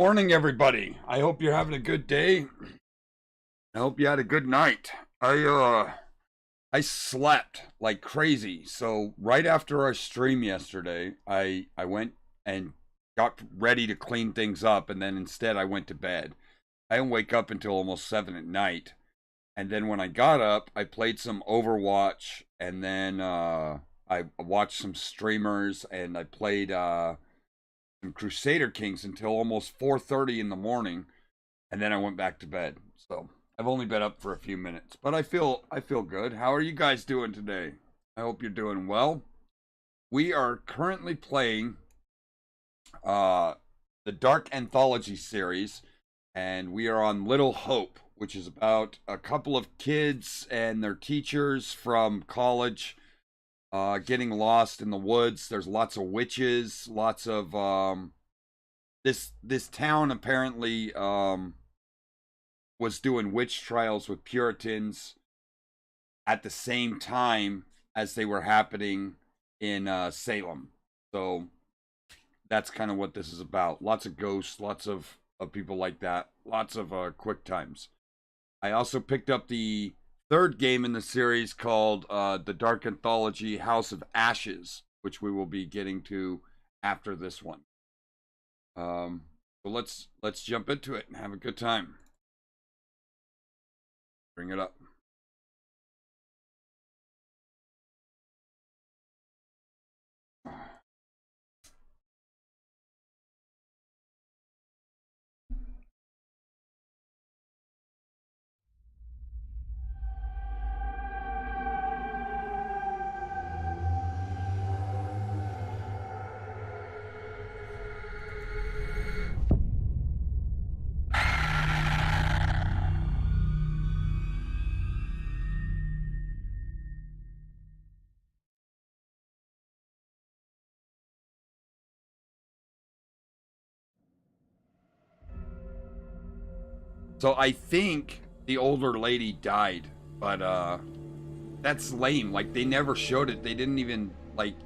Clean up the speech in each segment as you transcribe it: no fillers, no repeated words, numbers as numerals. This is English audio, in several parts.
morning, everybody. I hope you're having a good day. I hope you had a good night. I slept like crazy. So right after our stream yesterday, I went and got ready to clean things up, and then instead I went to bed. I didn't wake up until almost 7 at night. And then when I got up, I played some Overwatch, and then I watched some streamers, and I played some Crusader Kings until almost 4:30 in the morning, and then I went back to bed. So I've only been up for a few minutes, but I feel good. How are you guys doing today? I hope you're doing well. We are currently playing the Dark Anthology series, and we are on Little Hope, which is about a couple of kids and their teachers from college getting lost in the woods. There's lots of witches, lots of this town apparently was doing witch trials with Puritans at the same time as they were happening in Salem. So that's kind of what this is about. Lots of ghosts, lots of people like that, lots of quick times. I also picked up the third game in the series called the Dark Anthology House of Ashes, which we will be getting to after this one. So let's jump into it and have a good time. Bring it up. So I think the older lady died, but that's lame. Like, they never showed it. They didn't even like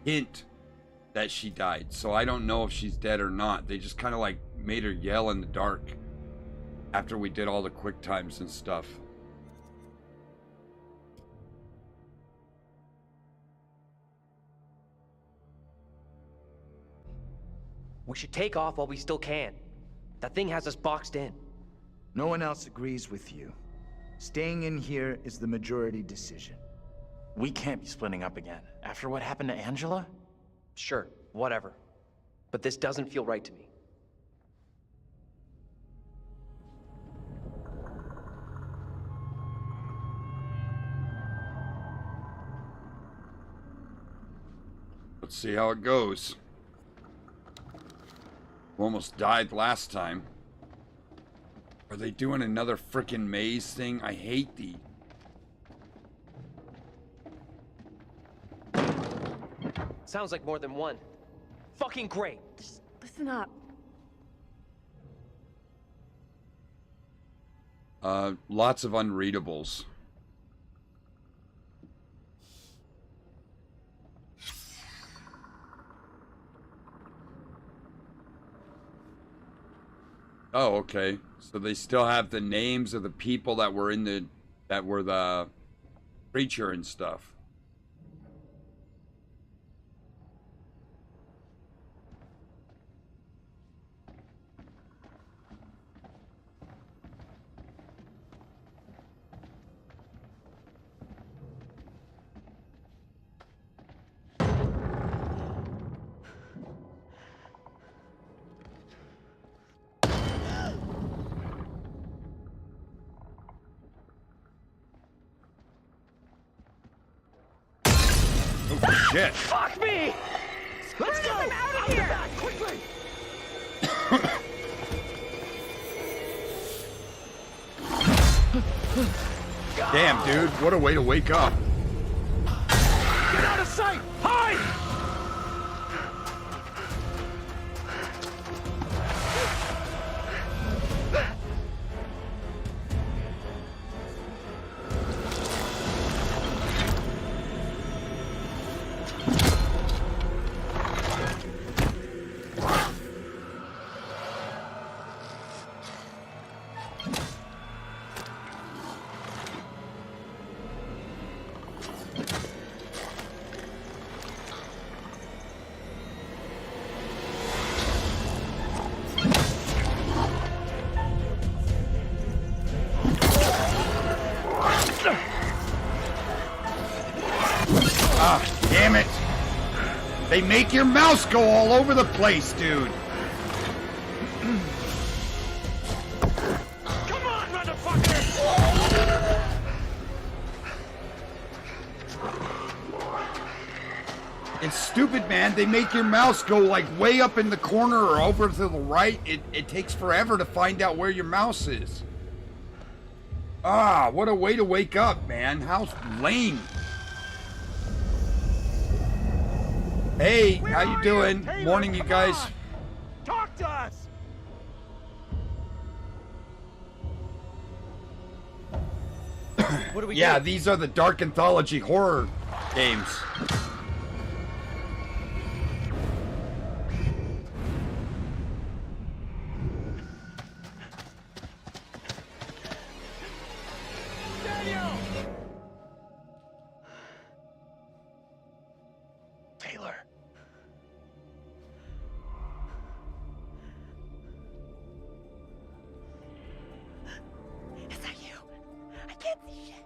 hint that she died. So I don't know if she's dead or not. They just kind of like made her yell in the dark after we did all the quick times and stuff. We should take off while we still can. That thing has us boxed in. No one else agrees with you. Staying in here is the majority decision. We can't be splitting up again. After what happened to Angela? Sure, whatever. But this doesn't feel right to me. Let's see how it goes. We almost died last time. Are they doing another frickin' maze thing? I hate the... Sounds like more than one. Fucking great. Just listen up. Lots of unreadables. Oh, okay. So they still have the names of the people that were in the preacher and stuff. Shit. Fuck me! Let's go! I'm out of here! Quickly! Damn, dude. What a way to wake up. Get out of sight! Hide! Ah, damn it! They make your mouse go all over the place, dude. Come on, motherfucker! It's stupid, man. They make your mouse go like way up in the corner or over to the right. It takes forever to find out where your mouse is. Ah, what a way to wake up, man. How lame. Hey, how you doing? Morning, you guys. Talk to us! What do we Yeah, do? these are the Dark Anthology horror games. Taylor. Is that you? I can't see shit.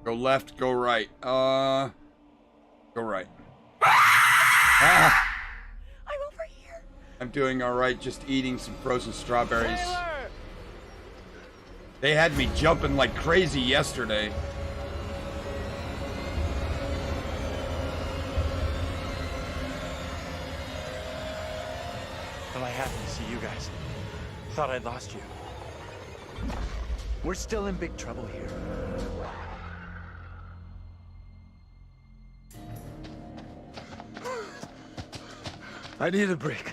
Go left, go right. Go right. Ah, I'm over here. I'm doing all right, just eating some frozen strawberries. Taylor! They had me jumping like crazy yesterday. Well, I happened to see you guys. Thought I'd lost you. We're still in big trouble here. I need a break.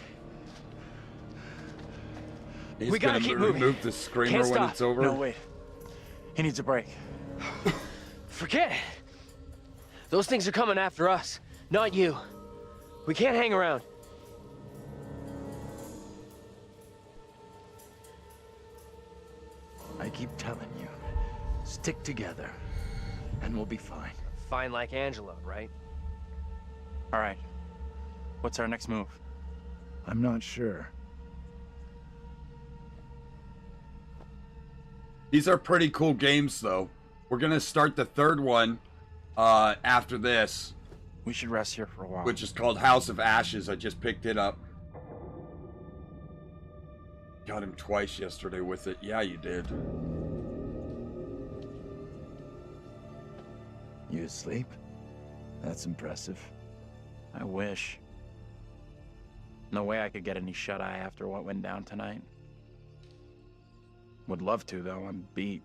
He's We gotta gonna keep moving. remove the screamer Can't when stop. it's over. No, wait. He needs a break. Forget it. Those things are coming after us, not you. We can't hang around. I keep telling you, stick together, and we'll be fine. Fine like Angela, right? All right. What's our next move? I'm not sure. These are pretty cool games, though. We're gonna start the third one after this, We should rest here for a while. which is called House of Ashes. I just picked it up. Got him twice yesterday with it. Yeah, you did. You asleep? That's impressive. I wish. No way I could get any shut-eye after what went down tonight. Would love to, though. I'm beat.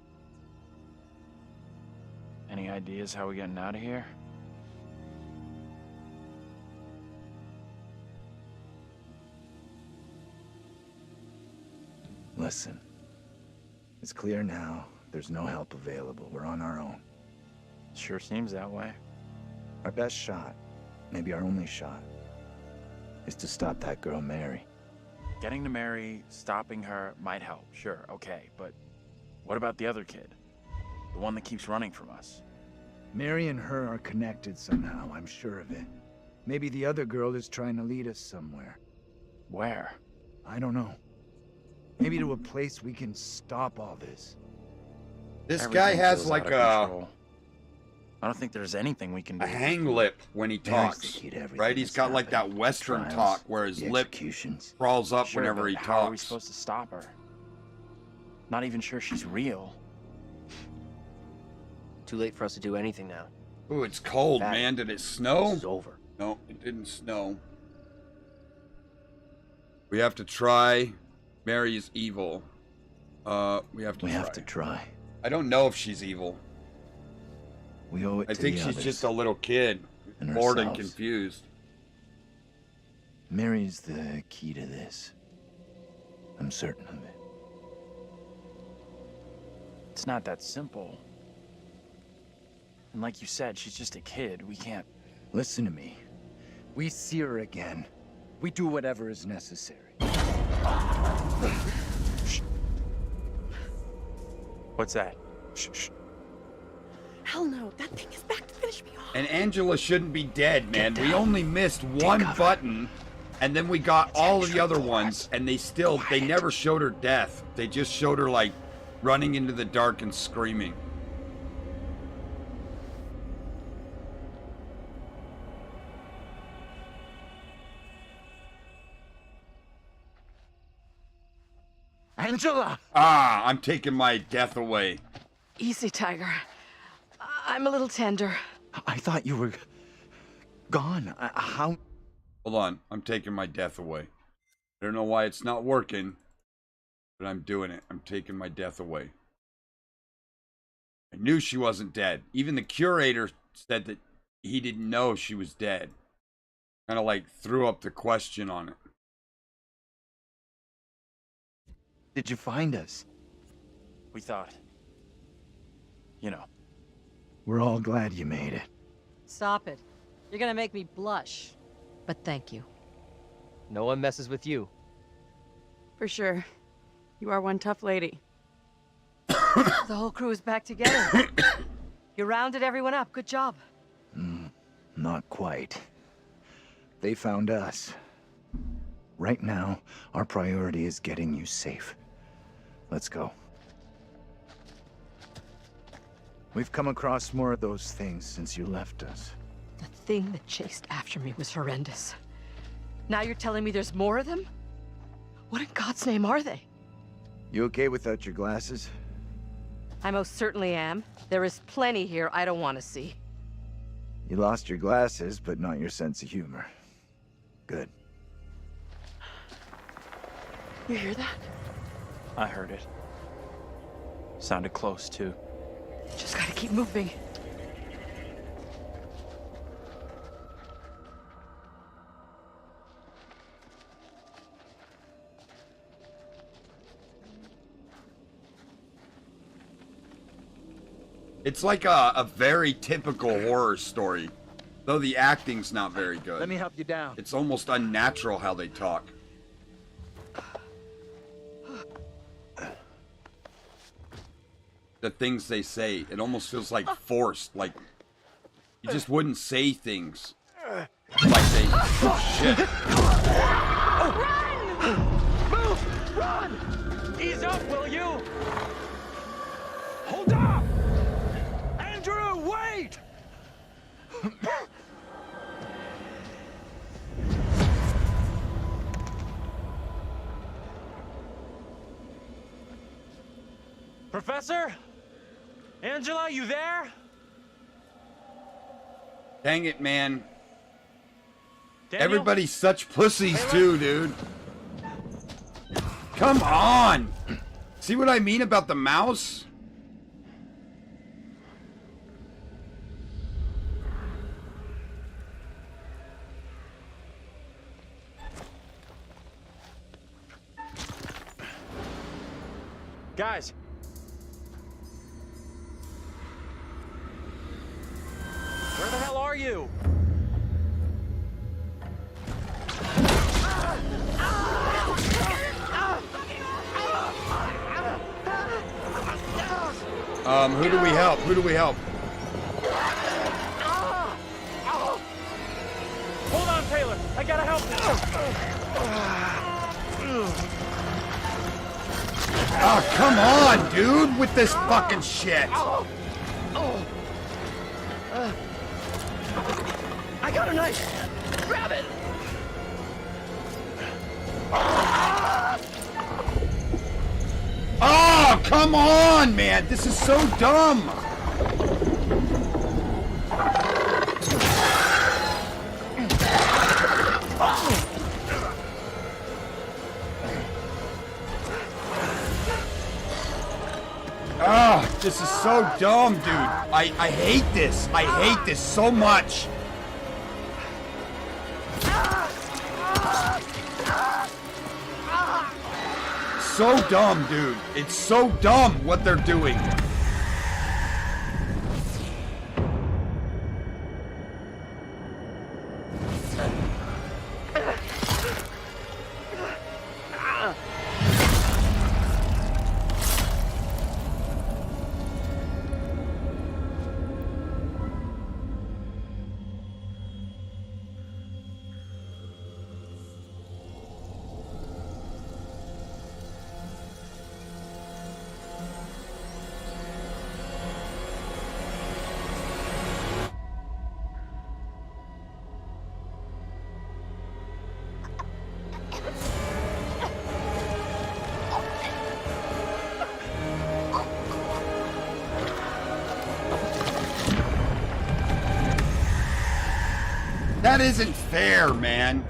Any ideas how we getting out of here? Listen. It's clear now. There's no help available. We're on our own. Sure seems that way. Our best shot, maybe our only shot, is to stop that girl, Mary. Getting to Mary, stopping her might help, sure, okay, but what about the other kid? The one that keeps running from us? Mary and her are connected somehow, I'm sure of it. Maybe the other girl is trying to lead us somewhere. Where? I don't know. Maybe to a place we can stop all this. This guy Everything has feels like out of a control. I don't think there's anything we can do. hang lip when he Mary's the talks, key to everything right? He's that's got like that happened. Western Trials, talk where his the lip executions. crawls up Sure, whenever but he how are we talks. supposed to stop her? Not even sure she's real. Too late for us to do anything now. Ooh, it's cold, That- man. Did it This snow? is over. No, it didn't snow. We have to try. Mary is evil. We have to We try. have to try. I don't know if she's evil. We owe it I to think the she's others. just a little kid, and bored and ourselves. confused. Mary's the key to this. I'm certain of it. It's not that simple. And like you said, she's just a kid. We can't... Listen to me. We see her again. We do whatever is necessary. What's that? Shh, shh. Hell no. That thing is back to finish me off. And Angela shouldn't be dead, man. Get We down. only missed one cover. button, and then we got all of the other Attention, ones, and they never showed her death. They just showed her, like, running into the dark and screaming. Angela! Ah, I'm taking my death away. Easy, Tiger. I'm a little tender. I thought you were gone. How? Hold on, I'm taking my death away. I don't know why it's not working, but I'm doing it. I'm taking my death away. I knew she wasn't dead. Even the curator said that he didn't know she was dead. Kind of like threw up the question on it. Did you find us? We thought. You know. We're all glad you made it. Stop it. You're gonna make me blush. But thank you. No one messes with you. For sure. You are one tough lady. The whole crew is back together. You rounded everyone up. Good job. Not quite. They found us. Right now, our priority is getting you safe. Let's go. We've come across more of those things since you left us. The thing that chased after me was horrendous. Now you're telling me there's more of them? What in God's name are they? You okay without your glasses? I most certainly am. There is plenty here I don't want to see. You lost your glasses, but not your sense of humor. Good. You hear that? I heard it. Sounded close, too. Just gotta keep moving. It's like a very typical horror story, though the acting's not very good. Let me help you down. It's almost unnatural how they talk. The things they say, it almost feels like forced, like you just wouldn't say things like they. Oh shit! Move! Run! Ease up, will you? Hold up! Andrew, wait! Professor? Angela, you there? Dang it, man! Daniel? Everybody's such pussies too, dude. Come on! See what I mean about the mouse? Guys! Where the hell are you? Who do we help? Who do we help? Hold on, Taylor. I gotta help you. Oh, come on, dude, with this fucking shit. I got a knife. Grab it. Oh, come on, man. This is so dumb. Oh, this is so dumb, dude. I hate this. I hate this so much. So dumb, dude. It's so dumb what they're doing. That isn't fair, man.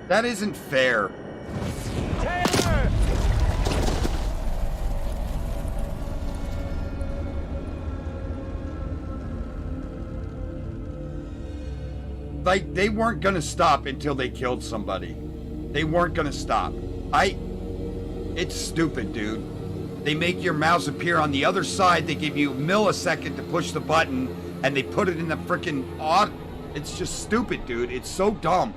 That isn't fair. Taylor! Like, they weren't gonna stop until they killed somebody. They weren't gonna stop. It's stupid, dude. They make your mouse appear on the other side, they give you a millisecond to push the button, and they put it in the freaking odd. It's just stupid, dude. It's so dumb.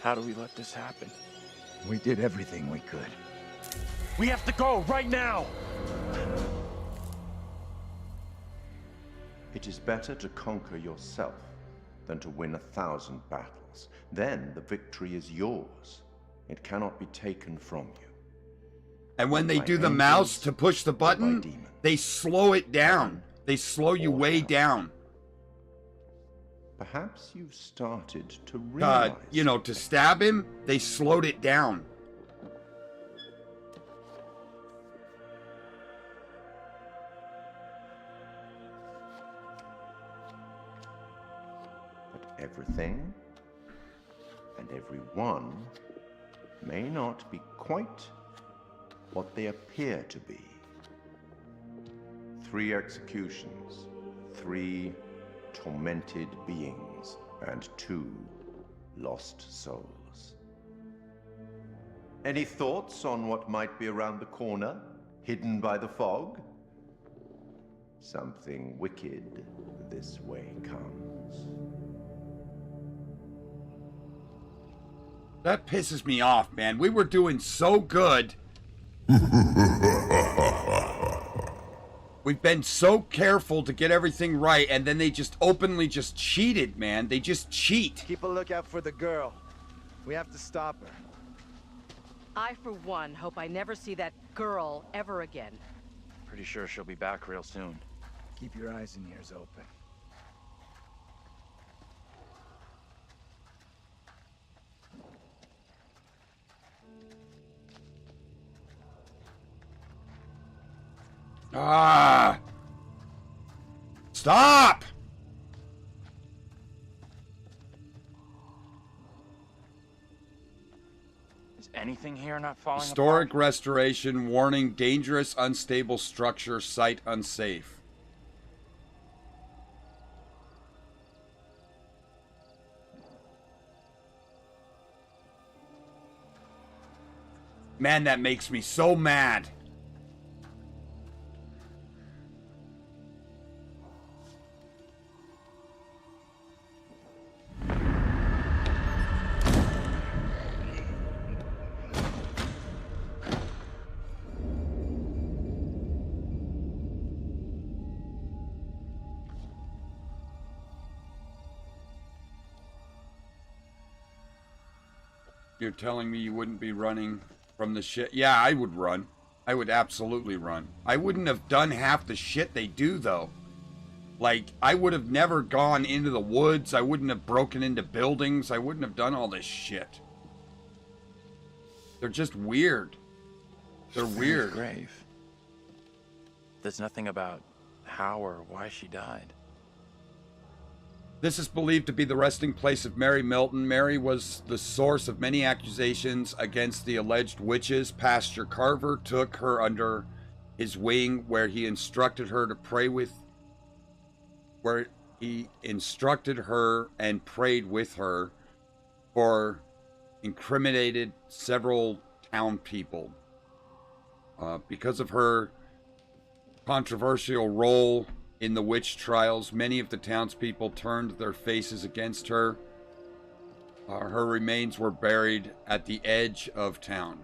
How do we let this happen? We did everything we could. We have to go right now! It is better to conquer yourself than to win 1,000 battles. Then the victory is yours. It cannot be taken from you. And when they By do the angels mouse to push the or by button, demons. they slow it down. They slow you Or way hell. down. Perhaps you've started to realize. To stab him, they slowed it down. But everything and everyone may not be quite what they appear to be. 3 executions, 3 tormented beings, and 2 lost souls. Any thoughts on what might be around the corner, hidden by the fog? Something wicked this way comes. That pisses me off, man. We were doing so good. We've been so careful to get everything right, and then they just openly just cheated, man. They just cheat. Keep a lookout for the girl. We have to stop her. I, for one, hope I never see that girl ever again. Pretty sure she'll be back real soon. Keep your eyes and ears open. Ah! Stop! Is anything here not falling Historic apart? restoration. Warning. Dangerous, unstable structure. Site unsafe. Man, that makes me so mad. You're telling me you wouldn't be running from the shit? Yeah, I would run. I would absolutely run. I wouldn't have done half the shit they do, though. Like, I would have never gone into the woods. I wouldn't have broken into buildings. I wouldn't have done all this shit. They're just weird. They're weird. Grave. There's nothing about how or why she died. This is believed to be the resting place of Mary Milton. Mary was the source of many accusations against the alleged witches. Pastor Carver took her under his wing, where he instructed her and prayed with her, for incriminated several town people. Because of her controversial role in the witch trials, many of the townspeople turned their faces against her. Her remains were buried at the edge of town.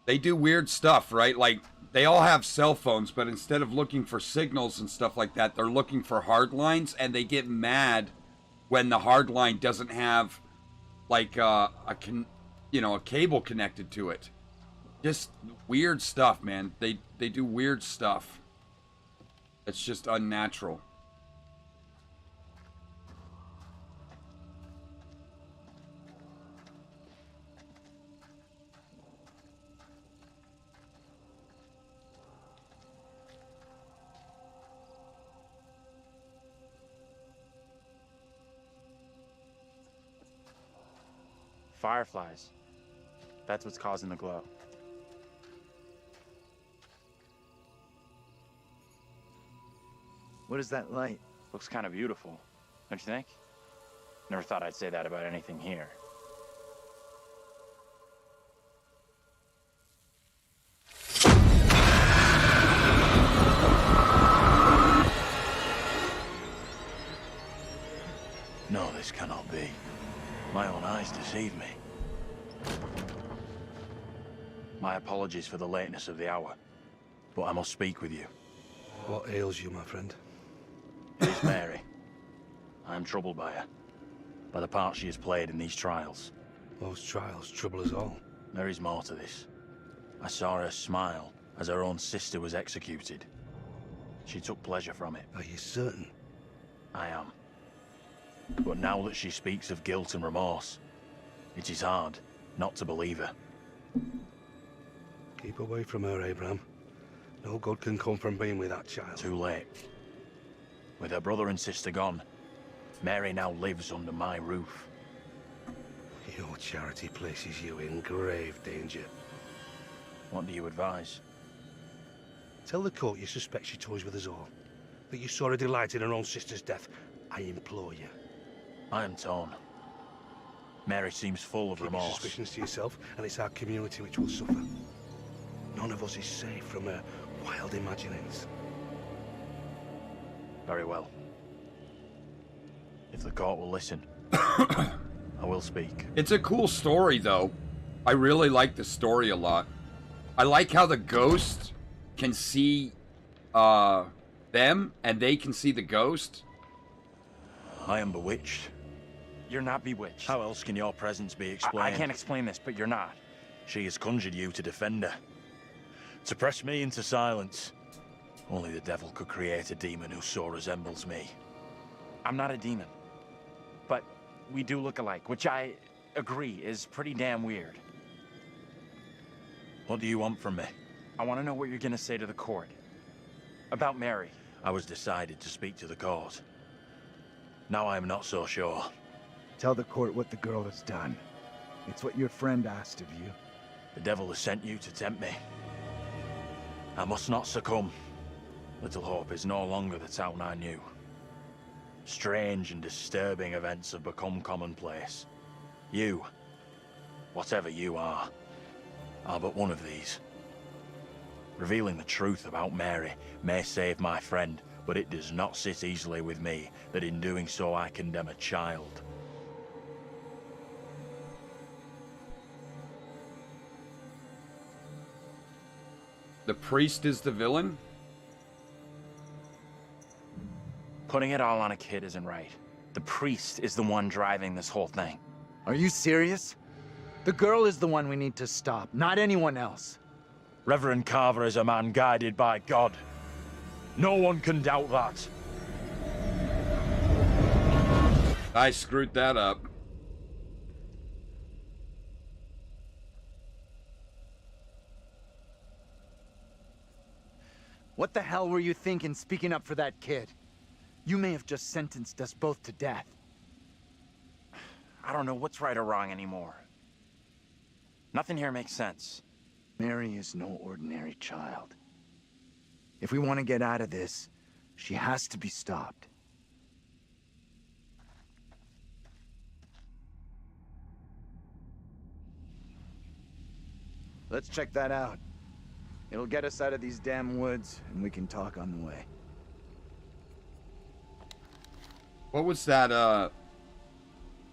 They do weird stuff, right? Like, they all have cell phones, but instead of looking for signals and stuff like that, they're looking for hard lines, and they get mad when the hard line doesn't have, like, a cable connected to it. Just weird stuff, man. They do weird stuff. It's just unnatural. Fireflies. That's what's causing the glow. What is that light? Looks kind of beautiful, don't you think? Never thought I'd say that about anything here. No, this cannot be. My own eyes deceive me. My apologies for the lateness of the hour, but I must speak with you. What ails you, my friend? It is Mary. I am troubled by her, by the part she has played in these trials. Those trials trouble us all. There is more to this. I saw her smile as her own sister was executed. She took pleasure from it. Are you certain? I am. But now that she speaks of guilt and remorse, it is hard not to believe her. Keep away from her, Abraham. No good can come from being with that child. Too late. With her brother and sister gone, Mary now lives under my roof. Your charity places you in grave danger. What do you advise? Tell the court you suspect she toys with us all. That you saw her delight in her own sister's death. I implore you. I am torn. Mary seems full of Keep your remorse. suspicions to yourself, and it's our community which will suffer. None of us is safe from her wild imaginings. Very well. If the court will listen, I will speak. It's a cool story, though. I really like the story a lot. I like how the ghost can see them, and they can see the ghost. I am bewitched. You're not bewitched. How else can your presence be explained? I can't explain this, but you're not. She has conjured you to defend her. To press me into silence. Only the devil could create a demon who so resembles me. I'm not a demon. But we do look alike, which I agree is pretty damn weird. What do you want from me? I want to know what you're going to say to the court. About Mary. I was decided to speak to the court. Now I am not so sure. Tell the court what the girl has done. It's what your friend asked of you. The devil has sent you to tempt me. I must not succumb. Little Hope is no longer the town I knew. Strange and disturbing events have become commonplace. You, whatever you are but one of these. Revealing the truth about Mary may save my friend, but it does not sit easily with me that in doing so I condemn a child. The priest is the villain? Putting it all on a kid isn't right. The priest is the one driving this whole thing. Are you serious? The girl is the one we need to stop, not anyone else. Reverend Carver is a man guided by God. No one can doubt that. I screwed that up. What the hell were you thinking speaking up for that kid? You may have just sentenced us both to death. I don't know what's right or wrong anymore. Nothing here makes sense. Mary is no ordinary child. If we want to get out of this, she has to be stopped. Let's check that out. It'll get us out of these damn woods, and we can talk on the way. What was that,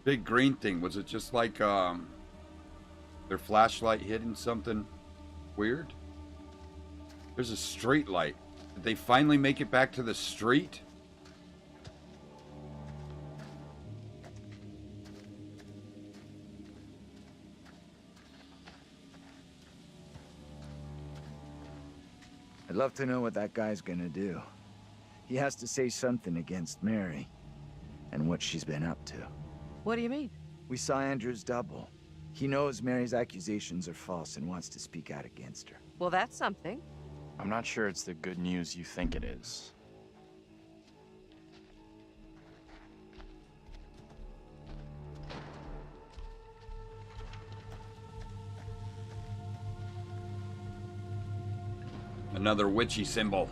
big green thing? Was it just like, their flashlight hitting something weird? There's a street light. Did they finally make it back to the street? I'd love to know what that guy's gonna do. He has to say something against Mary, and what she's been up to. What do you mean? We saw Andrew's double. He knows Mary's accusations are false and wants to speak out against her. Well, that's something. I'm not sure it's the good news you think it is. Another witchy symbol.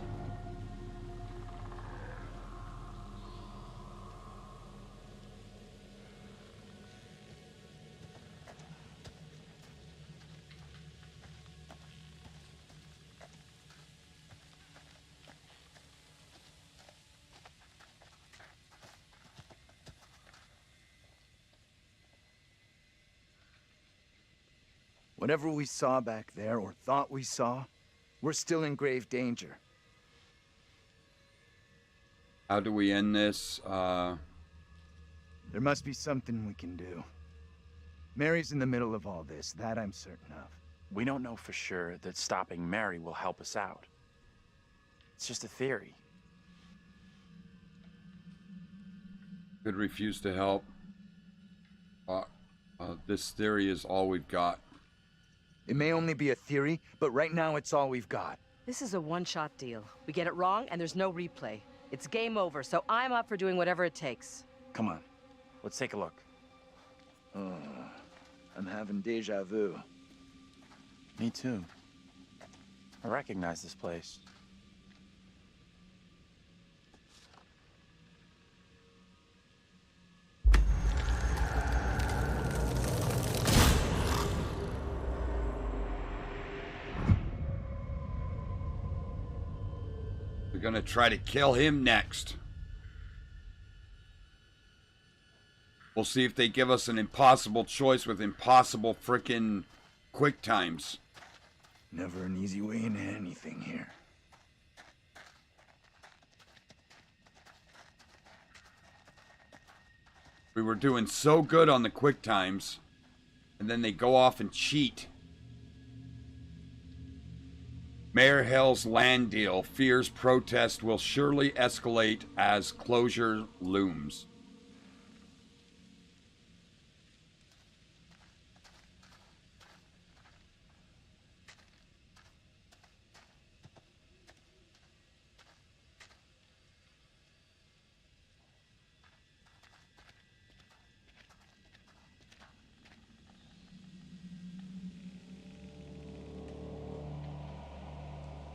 Whatever we saw back there, or thought we saw, we're still in grave danger. How do we end this? There must be something we can do. Mary's in the middle of all this, that I'm certain of. We don't know for sure that stopping Mary will help us out. It's just a theory. Could refuse to help. This theory is all we've got. It may only be a theory, but right now it's all we've got. This is a one-shot deal. We get it wrong, and there's no replay. It's game over, so I'm up for doing whatever it takes. Come on, let's take a look. I'm having deja vu. Me too. I recognize this place. We're gonna try to kill him next. We'll see if they give us an impossible choice with impossible frickin' quick times. Never an easy way into anything here. We were doing so good on the quick times, and then they go off and cheat. Mayor Hell's land deal fears protest will surely escalate as closure looms.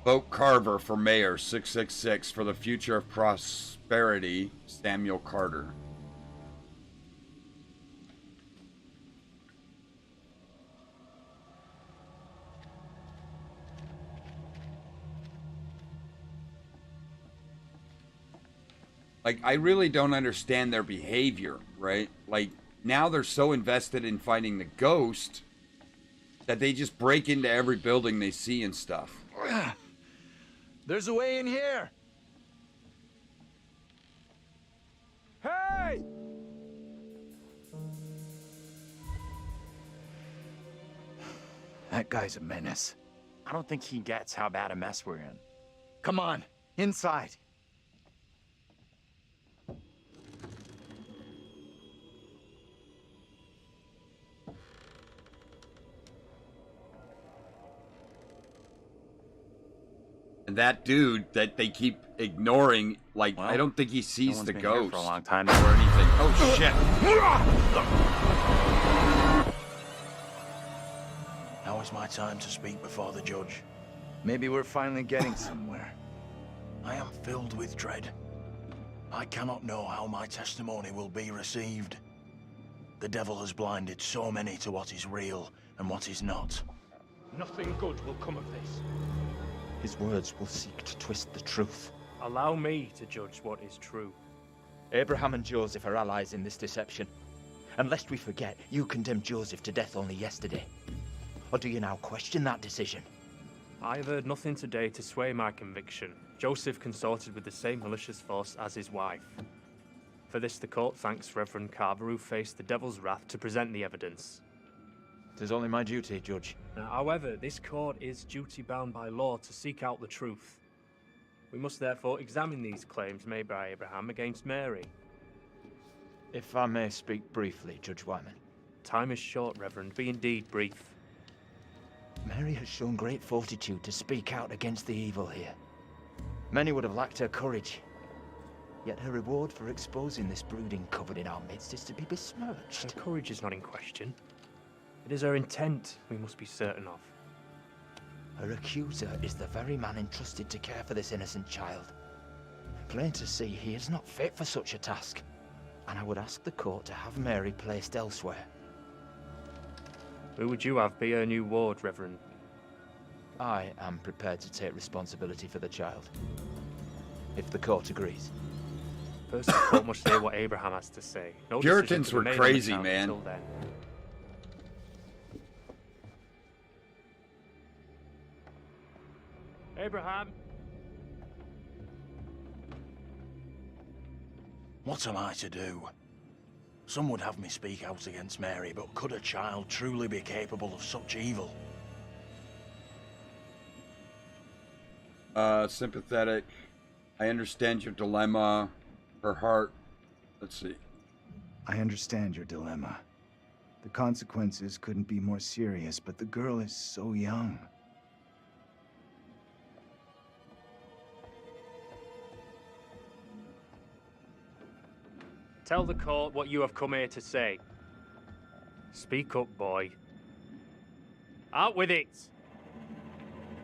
Vote Carver for mayor, 666, for the future of prosperity, Samuel Carter. Like, I really don't understand their behavior, right? Like, now they're so invested in fighting the ghost that they just break into every building they see and stuff. There's a way in here! Hey! That guy's a menace. I don't think he gets how bad a mess we're in. Come on, inside. And that dude that they keep ignoring, like, Well, I don't think he sees no one's the been here ghost for a long or time now. anything. Oh shit! Now is my time to speak before the judge. Maybe we're finally getting somewhere. I am filled with dread. I cannot know how my testimony will be received. The devil has blinded so many to what is real and what is not. Nothing good will come of this. His words will seek to twist the truth. Allow me to judge what is true. Abraham and Joseph are allies in this deception. And lest we forget, you condemned Joseph to death only yesterday. Or do you now question that decision? I have heard nothing today to sway my conviction. Joseph consorted with the same malicious force as his wife. For this, the court thanks Reverend Carver, who faced the devil's wrath to present the evidence. 'Tis only my duty, Judge. However, this court is duty-bound by law to seek out the truth. We must therefore examine these claims made by Abraham against Mary. If I may speak briefly, Judge Wyman. Time is short, Reverend. Be indeed brief. Mary has shown great fortitude to speak out against the evil here. Many would have lacked her courage. Yet her reward for exposing this brooding coven in our midst is to be besmirched. Her courage is not in question. It is her intent we must be certain of. Her accuser is the very man entrusted to care for this innocent child. Plain to see, he is not fit for such a task. And I would ask the court to have Mary placed elsewhere. Who would you have be her new ward, Reverend? I am prepared to take responsibility for the child. If the court agrees. First, the court must hear what Abraham has to say. No Puritans decision were can be made crazy, on the count man. until then. Abraham! What am I to do? Some would have me speak out against Mary, but could a child truly be capable of such evil? Sympathetic. I understand your dilemma. Her heart. Let's see. I understand your dilemma. The consequences couldn't be more serious, but the girl is so young. Tell the court what you have come here to say. Speak up, boy. Out with it!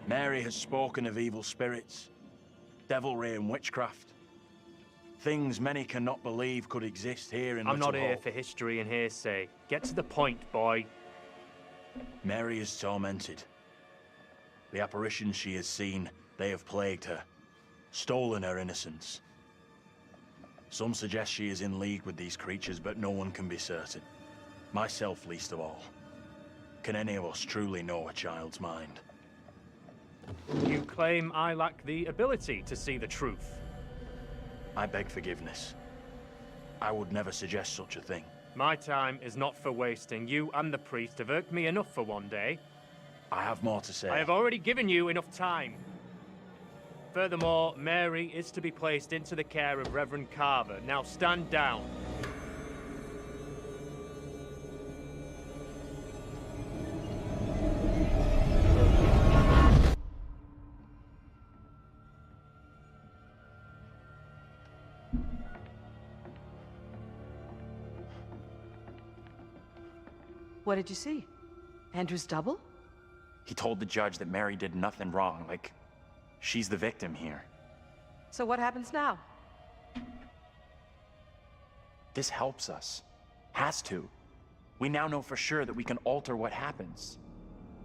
Mary has spoken of evil spirits, devilry and witchcraft. Things many cannot believe could exist here in I'm Little not here Hope. for history and hearsay. Get to the point, boy. Mary is tormented. The apparitions she has seen, they have plagued her, stolen her innocence. Some suggest she is in league with these creatures, but no one can be certain. Myself least of all. Can any of us truly know a child's mind? You claim I lack the ability to see the truth. I beg forgiveness. I would never suggest such a thing. My time is not for wasting. You and the priest have irked me enough for one day. I have more to say. I have already given you enough time. Furthermore, Mary is to be placed into the care of Reverend Carver. Now stand down. What did you see? Andrew's double? He told the judge that Mary did nothing wrong, like she's the victim here. So what happens now? This helps us. Has to. We now know for sure that we can alter what happens.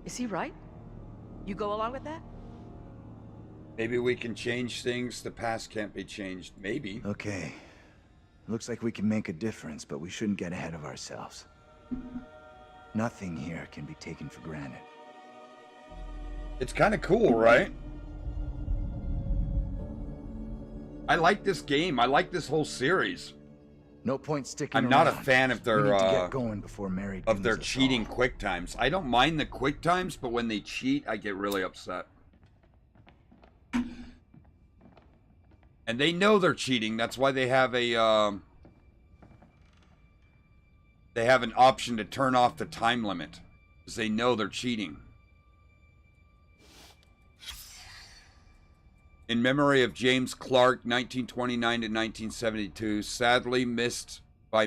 Is he right? You go along with that? Maybe we can change things. The past can't be changed. Maybe. Okay. Looks like we can make a difference, but we shouldn't get ahead of ourselves. Nothing here can be taken for granted. It's kind of cool, right? I like this game. I like this whole series. No point sticking I'm around. not a fan of their We need to get going before Mary of their dings us cheating all. quick times. I don't mind the quick times, but when they cheat, I get really upset. And they know they're cheating. That's why they have a they have an option to turn off the time limit, because they know they're cheating. In memory of James Clark, 1929 to 1972, sadly missed by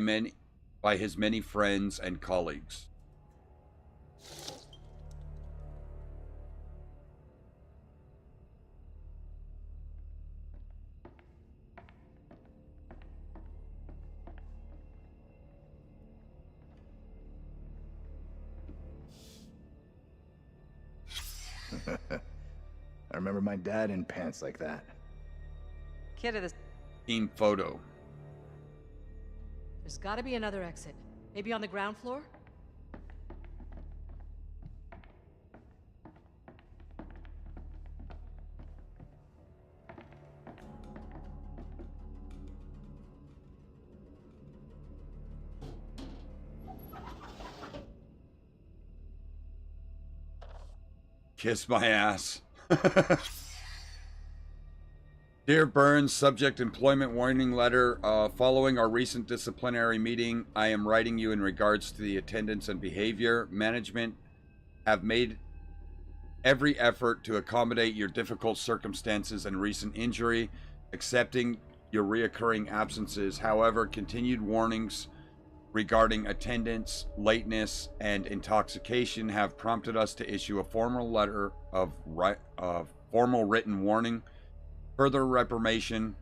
his many friends and colleagues. I remember my dad in pants like that. Kid of this. Team photo. There's gotta be another exit. Maybe on the ground floor? kiss my ass. Dear Burns, subject employment warning letter. Following our recent disciplinary meeting, I am writing you in regards to the attendance and behavior. Management have made every effort to accommodate your difficult circumstances and recent injury, accepting your reoccurring absences. However, continued warnings regarding attendance, lateness, and intoxication have prompted us to issue a formal letter of formal written warning. Further repetition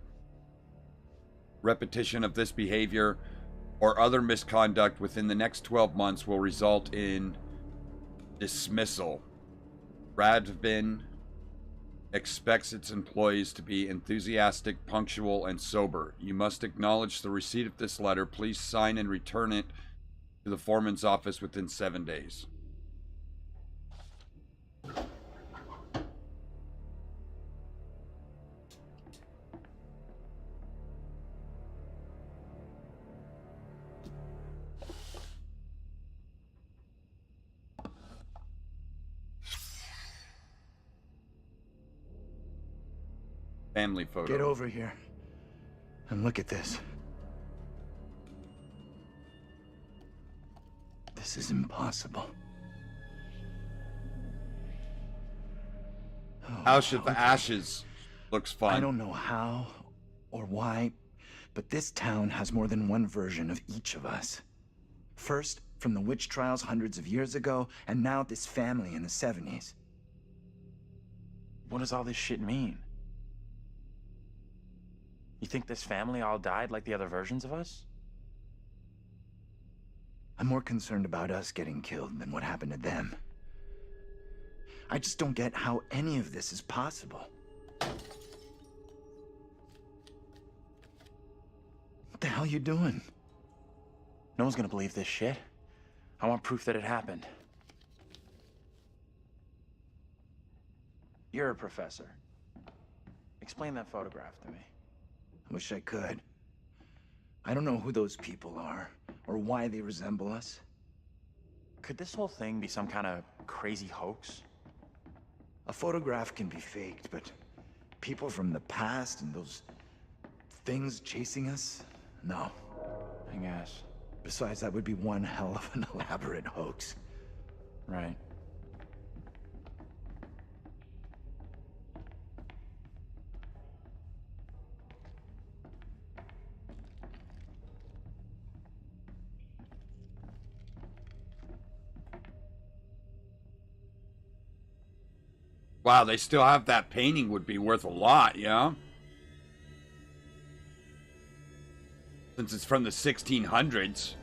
of this behavior or other misconduct within the next 12 months will result in dismissal. Redfren expects its employees to be enthusiastic, punctual, and sober. You must acknowledge the receipt of this letter. Please sign and return it to the foreman's office within 7 days. Family photo. Get over here and look at this. This is impossible. House of Ashes looks fun. I don't know how or why, but this town has more than one version of each of us. First, from the witch trials hundreds of years ago, and now this family in the 70s. What does all this shit mean? You think this family all died like the other versions of us? I'm more concerned about us getting killed than what happened to them. I just don't get how any of this is possible. What the hell you doing? No one's gonna believe this shit. I want proof that it happened. You're a professor. Explain that photograph to me. Wish I could. I don't know who those people are, or why they resemble us. Could this whole thing be some kind of crazy hoax? A photograph can be faked, but people from the past and those things chasing us? No. I guess. Besides, that would be one hell of an elaborate hoax. Right. Wow, they still have that painting. Would be worth a lot, yeah? Since it's from the 1600s.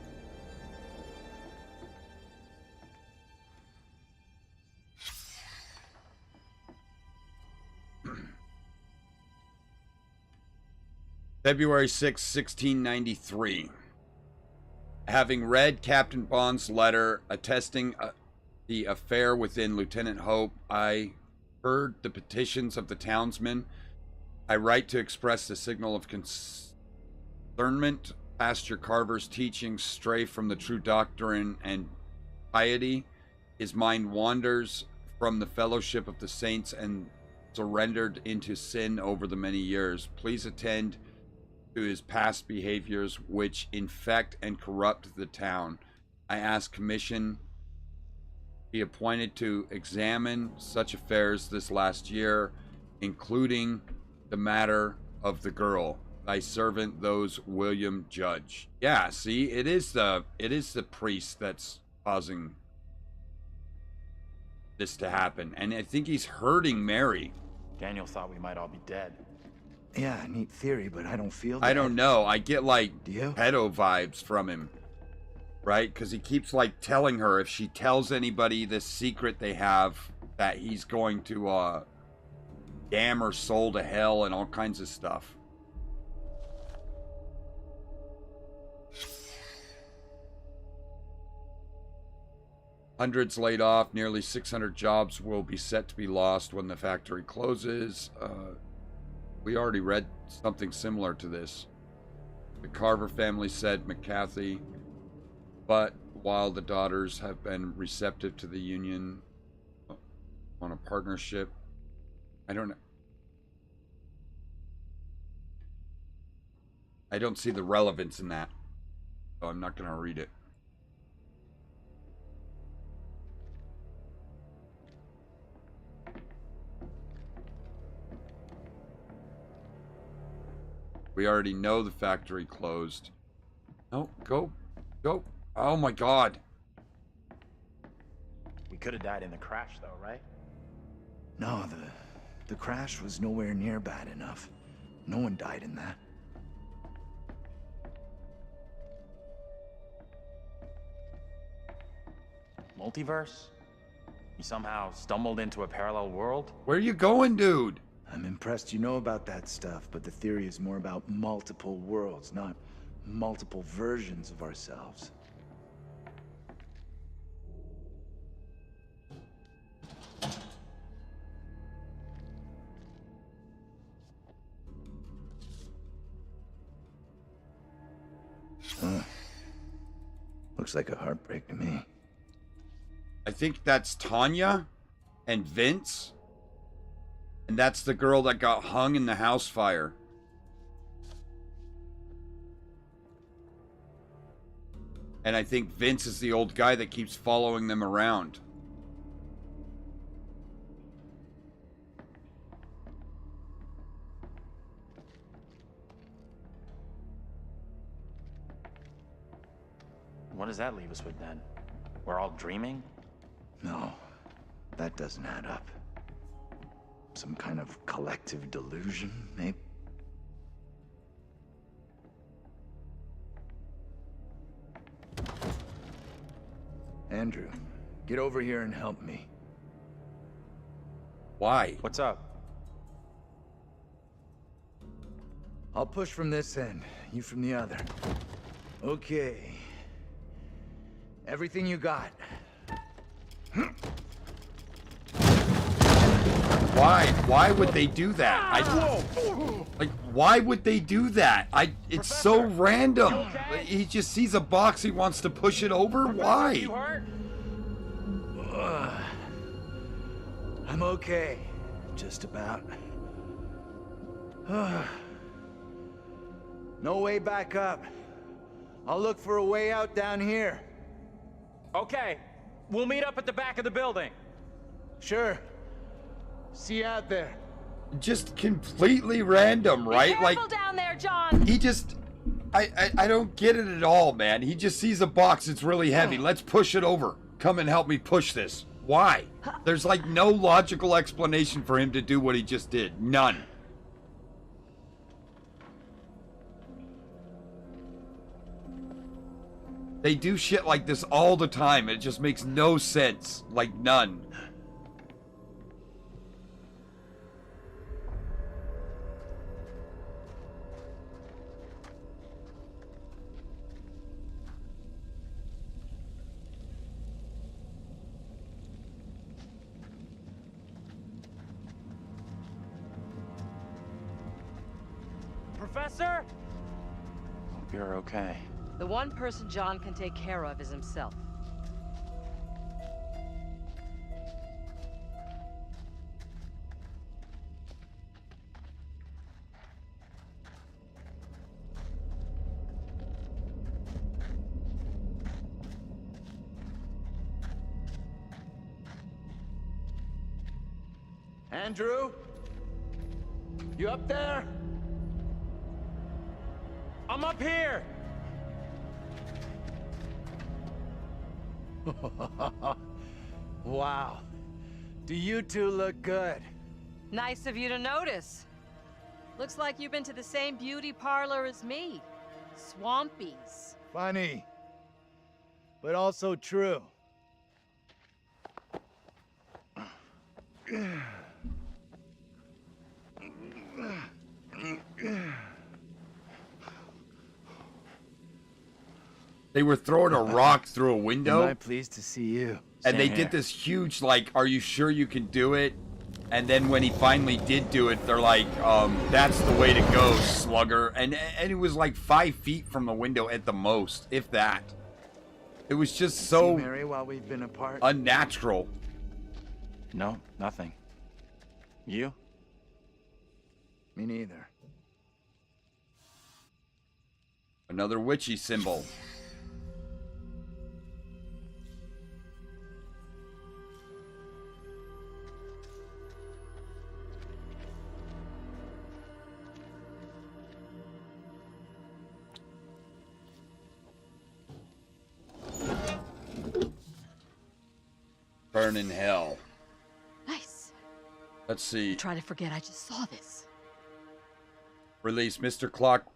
February 6, 1693. Having read Captain Bond's letter attesting the affair within Lieutenant Hope, I heard the petitions of the townsmen. I write to express the signal of concernment. Pastor Carver's teachings stray from the true doctrine and piety. His mind wanders from the fellowship of the saints and surrendered into sin over the many years. Please attend to his past behaviors which infect and corrupt the town. I ask commission be appointed to examine such affairs this last year, including the matter of the girl. Thy servant, those William Judge. Yeah, see, it is the priest that's causing this to happen, and I think he's hurting Mary. Daniel thought we might all be dead. Yeah, neat theory, but I don't feel that. I don't know. I get like Do you? pedo vibes from him. Right? Because he keeps like telling her if she tells anybody this secret they have, that he's going to damn her soul to hell and all kinds of stuff. Hundreds laid off. Nearly 600 jobs will be set to be lost when the factory closes. We already read something similar to this. The Carver family said McCarthy. But while the daughters have been receptive to the union, want to partnership. I don't know. I don't see the relevance in that. So I'm not going to read it. We already know the factory closed. No, go. Go. Oh my god. We could have died in the crash, though, right? No, the crash was nowhere near bad enough. No one died in that. Multiverse? You somehow stumbled into a parallel world? Where are you going, dude? I'm impressed you know about that stuff, but the theory is more about multiple worlds, not multiple versions of ourselves. Huh. Looks like a heartbreak to me. I think that's Tanya and Vince. And that's the girl that got hung in the house fire. And I think Vince is the old guy that keeps following them around. What does that leave us with then? We're all dreaming? No, that doesn't add up. Some kind of collective delusion, maybe? Andrew, get over here and help me. Why? What's up? I'll push from this end, you from the other. Okay. Everything you got. Why? Why would they do that? Like, why would they do that? It's so random. Okay? He just sees a box, he wants to push it over. Why? You hurt? I'm okay. Just about. No way back up. I'll look for a way out down here. Okay, we'll meet up at the back of the building. Sure. See you out there. Just completely random, right? Be careful down there, John. He just... I don't get it at all, man. He just sees a box, it's really heavy. Let's push it over. Come and help me push this. Why? There's like no logical explanation for him to do what he just did. None. They do shit like this all the time. It just makes no sense. Like, none. Professor? Hope you're okay. The one person John can take care of is himself. Andrew? You up there? I'm up here! Wow. Do you two look good? Nice of you to notice. Looks like you've been to the same beauty parlor as me. Swampy's. Funny. But also true. They were throwing a rock through a window. Am I pleased to see you? And they Same did here. this huge, like, are you sure you can do it? And then when he finally did do it, they're like, that's the way to go, slugger. And it was like 5 feet from the window at the most, if that. It was just See so Mary while we've been apart? unnatural. No, nothing. You? Me neither. Another witchy symbol. Burn in hell. Nice. Let's see. Try to forget I just saw this. Release Mr. Clark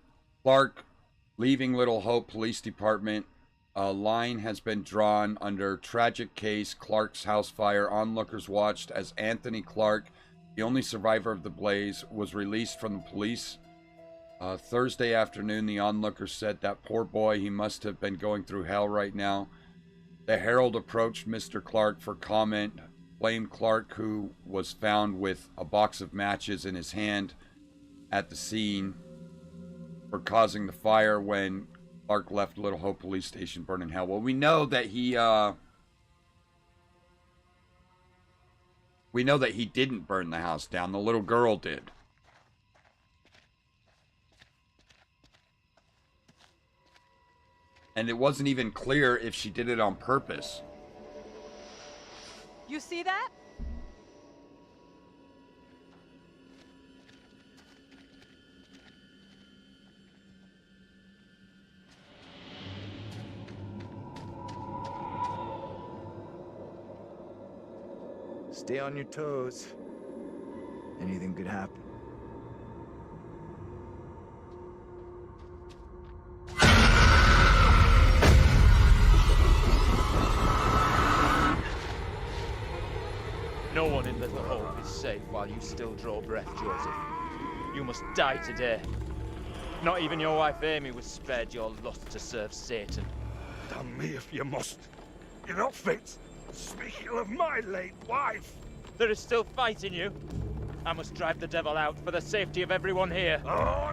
leaving Little Hope Police Department. A line has been drawn under tragic case Clark's house fire. Onlookers watched as Anthony Clark, the only survivor of the blaze, was released from the police. Thursday afternoon, the onlookers said, "That poor boy, he must have been going through hell right now." The Herald approached Mr. Clark for comment, blamed Clark, who was found with a box of matches in his hand at the scene, for causing the fire when Clark left Little Hope Police Station burning hell. Well, we know that he didn't burn the house down. The little girl did. And it wasn't even clear if she did it on purpose. You see that? Stay on your toes. Anything could happen. No one in Little Hope is safe while you still draw breath, Joseph. You must die today. Not even your wife Amy was spared your lust to serve Satan. Damn me if you must. You're not fit. Speaking of my late wife. There is still fight in you. I must drive the devil out for the safety of everyone here. Oh,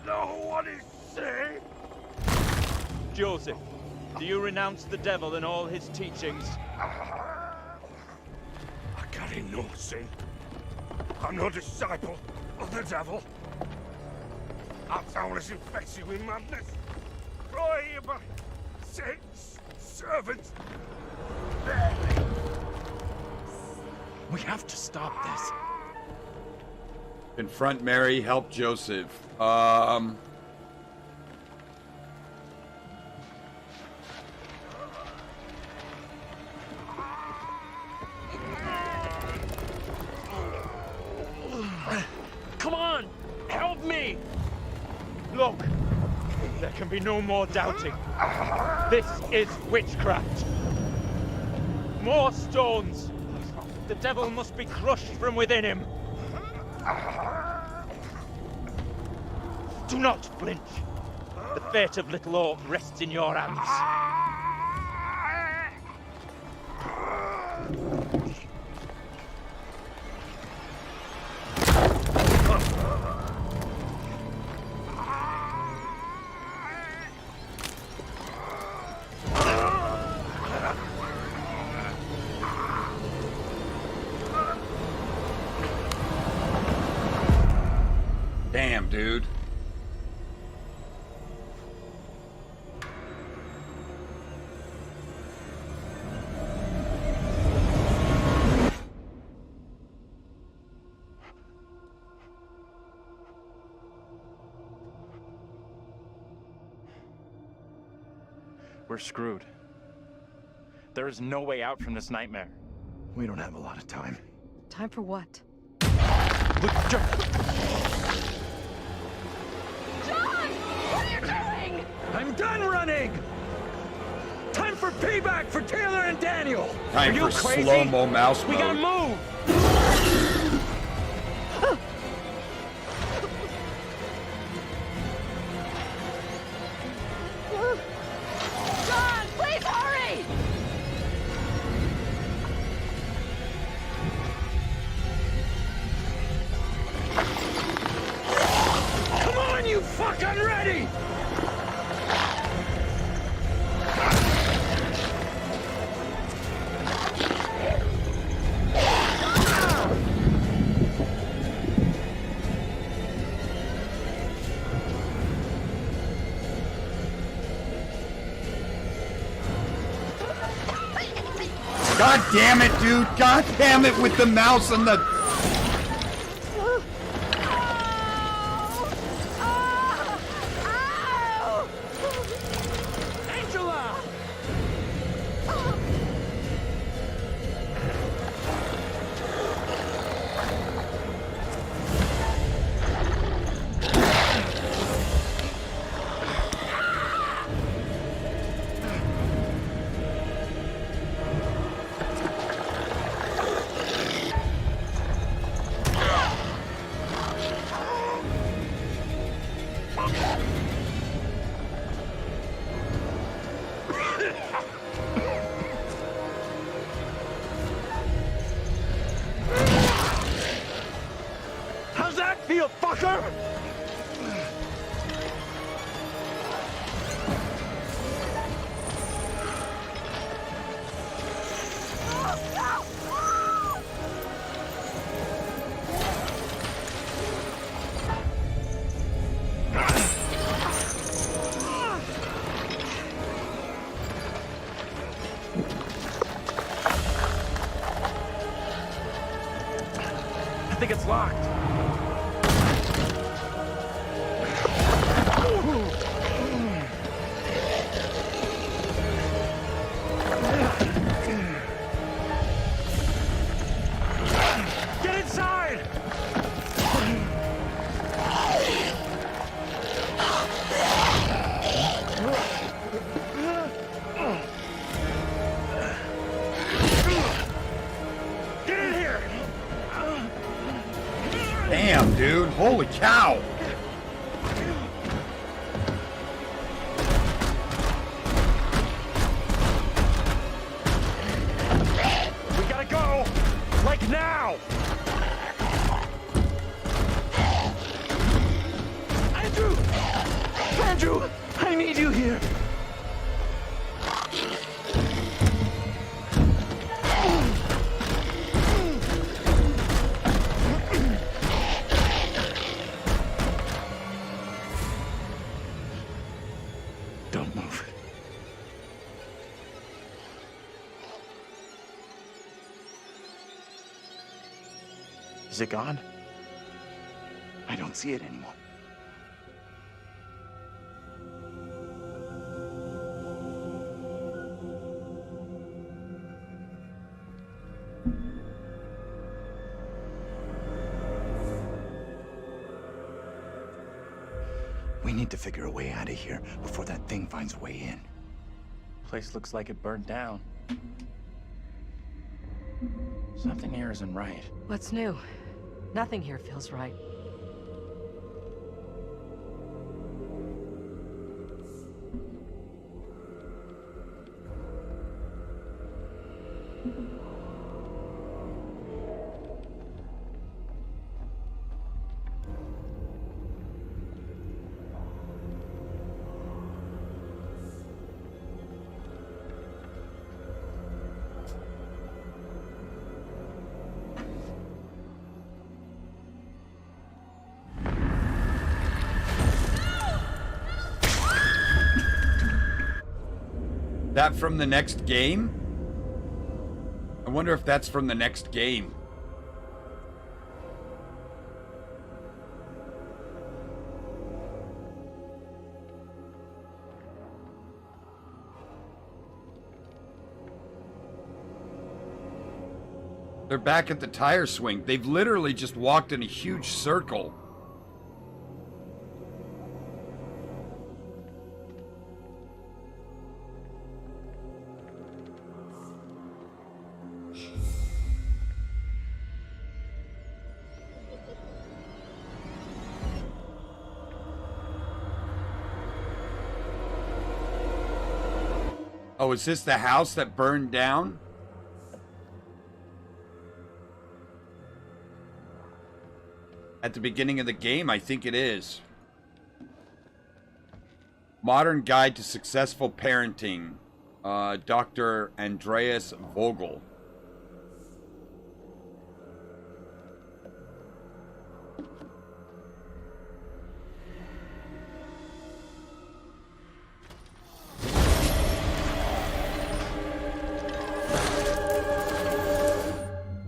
no one is safe. Joseph, do you renounce the devil and all his teachings? I carry no sin. I'm no disciple of the devil. Our town is infected with madness. Brought here by Satan's servants. We have to stop this. Confront Mary, help Joseph. Come on! Help me! Look, there can be no more doubting. This is witchcraft. More stones! The devil must be crushed from within him. Do not flinch. The fate of Little Hope rests in your hands. Damn, dude. We're screwed. There is no way out from this nightmare. We don't have a lot of time. Time for what? John! What are you doing? I'm done running! Time for payback for Taylor and Daniel! Time Are you for crazy? slow-mo mouse We gotta mode. move! John, please hurry! Come on, you fuck! I'm ready! God damn it, dude. God damn it with the mouse and the... Angela! How's that feel, fucker? I think it's locked. Get inside! Get in here! Damn, dude. Holy cow. We gotta go! Like now! Andrew! Andrew! I need you here! Don't move. Is it gone? I don't see it anymore. We need to figure a way out of here before that thing finds a way in. Place looks like it burned down. Something here isn't right. What's new? Nothing here feels right. That from the next game? I wonder if that's from the next game. They're back at the tire swing. They've literally just walked in a huge circle. Oh, is this the house that burned down? At the beginning of the game, I think it is. Modern Guide to Successful Parenting. Dr. Andreas Vogel.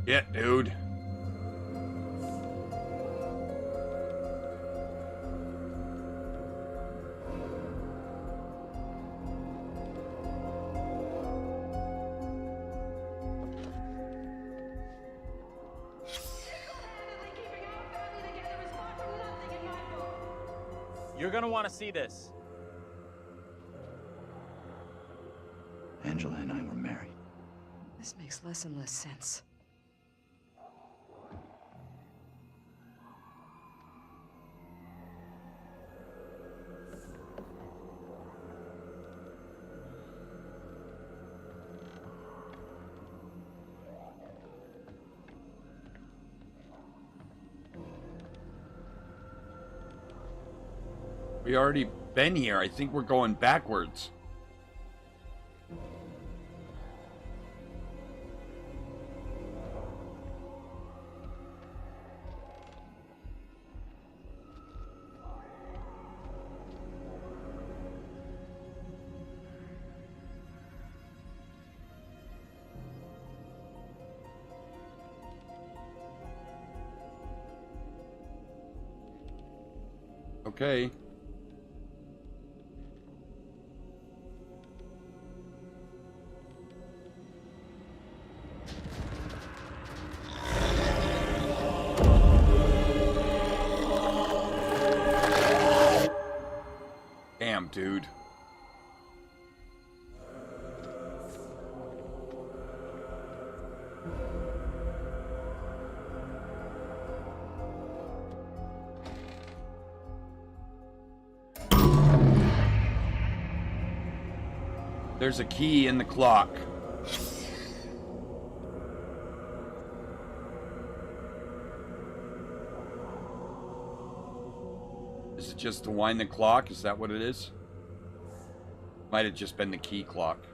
Yeah, dude. You're gonna want to see this. Angela and I were married. This makes less and less sense. We already been here. I think we're going backwards. Okay. Damn, dude. There's a key in the clock. Is it just to wind the clock? Is that what it is? Might have just been the key clock.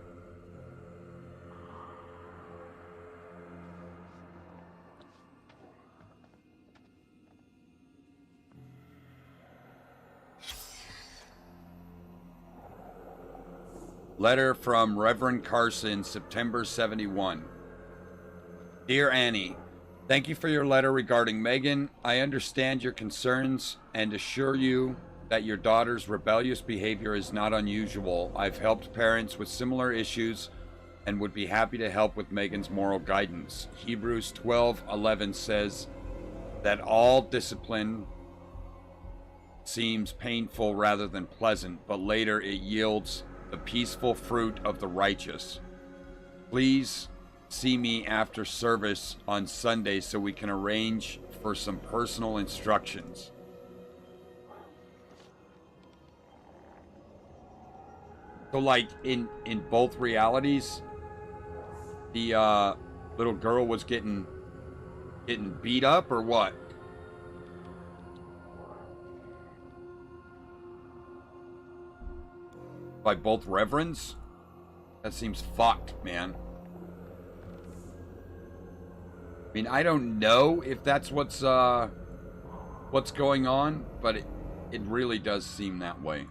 Letter from Reverend Carson, September 71. Dear Annie, thank you for your letter regarding Megan. I understand your concerns and assure you that your daughter's rebellious behavior is not unusual. I've helped parents with similar issues and would be happy to help with Megan's moral guidance. Hebrews 12:11 says that all discipline seems painful rather than pleasant, but later it yields the peaceful fruit of the righteous. Please see me after service on Sunday so we can arrange for some personal instructions. So like in both realities, the little girl was getting beat up or what? By both reverends? That seems fucked, man. I mean, I don't know if that's what's going on, but it really does seem that way.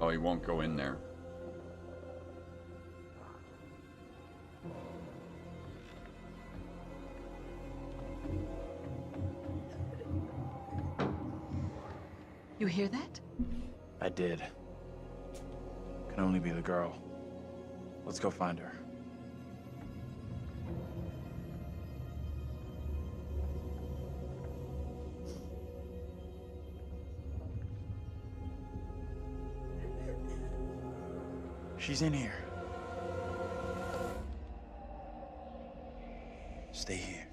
Oh, he won't go in there. You hear that? I did. Can only be the girl. Let's go find her. She's in here. Stay here.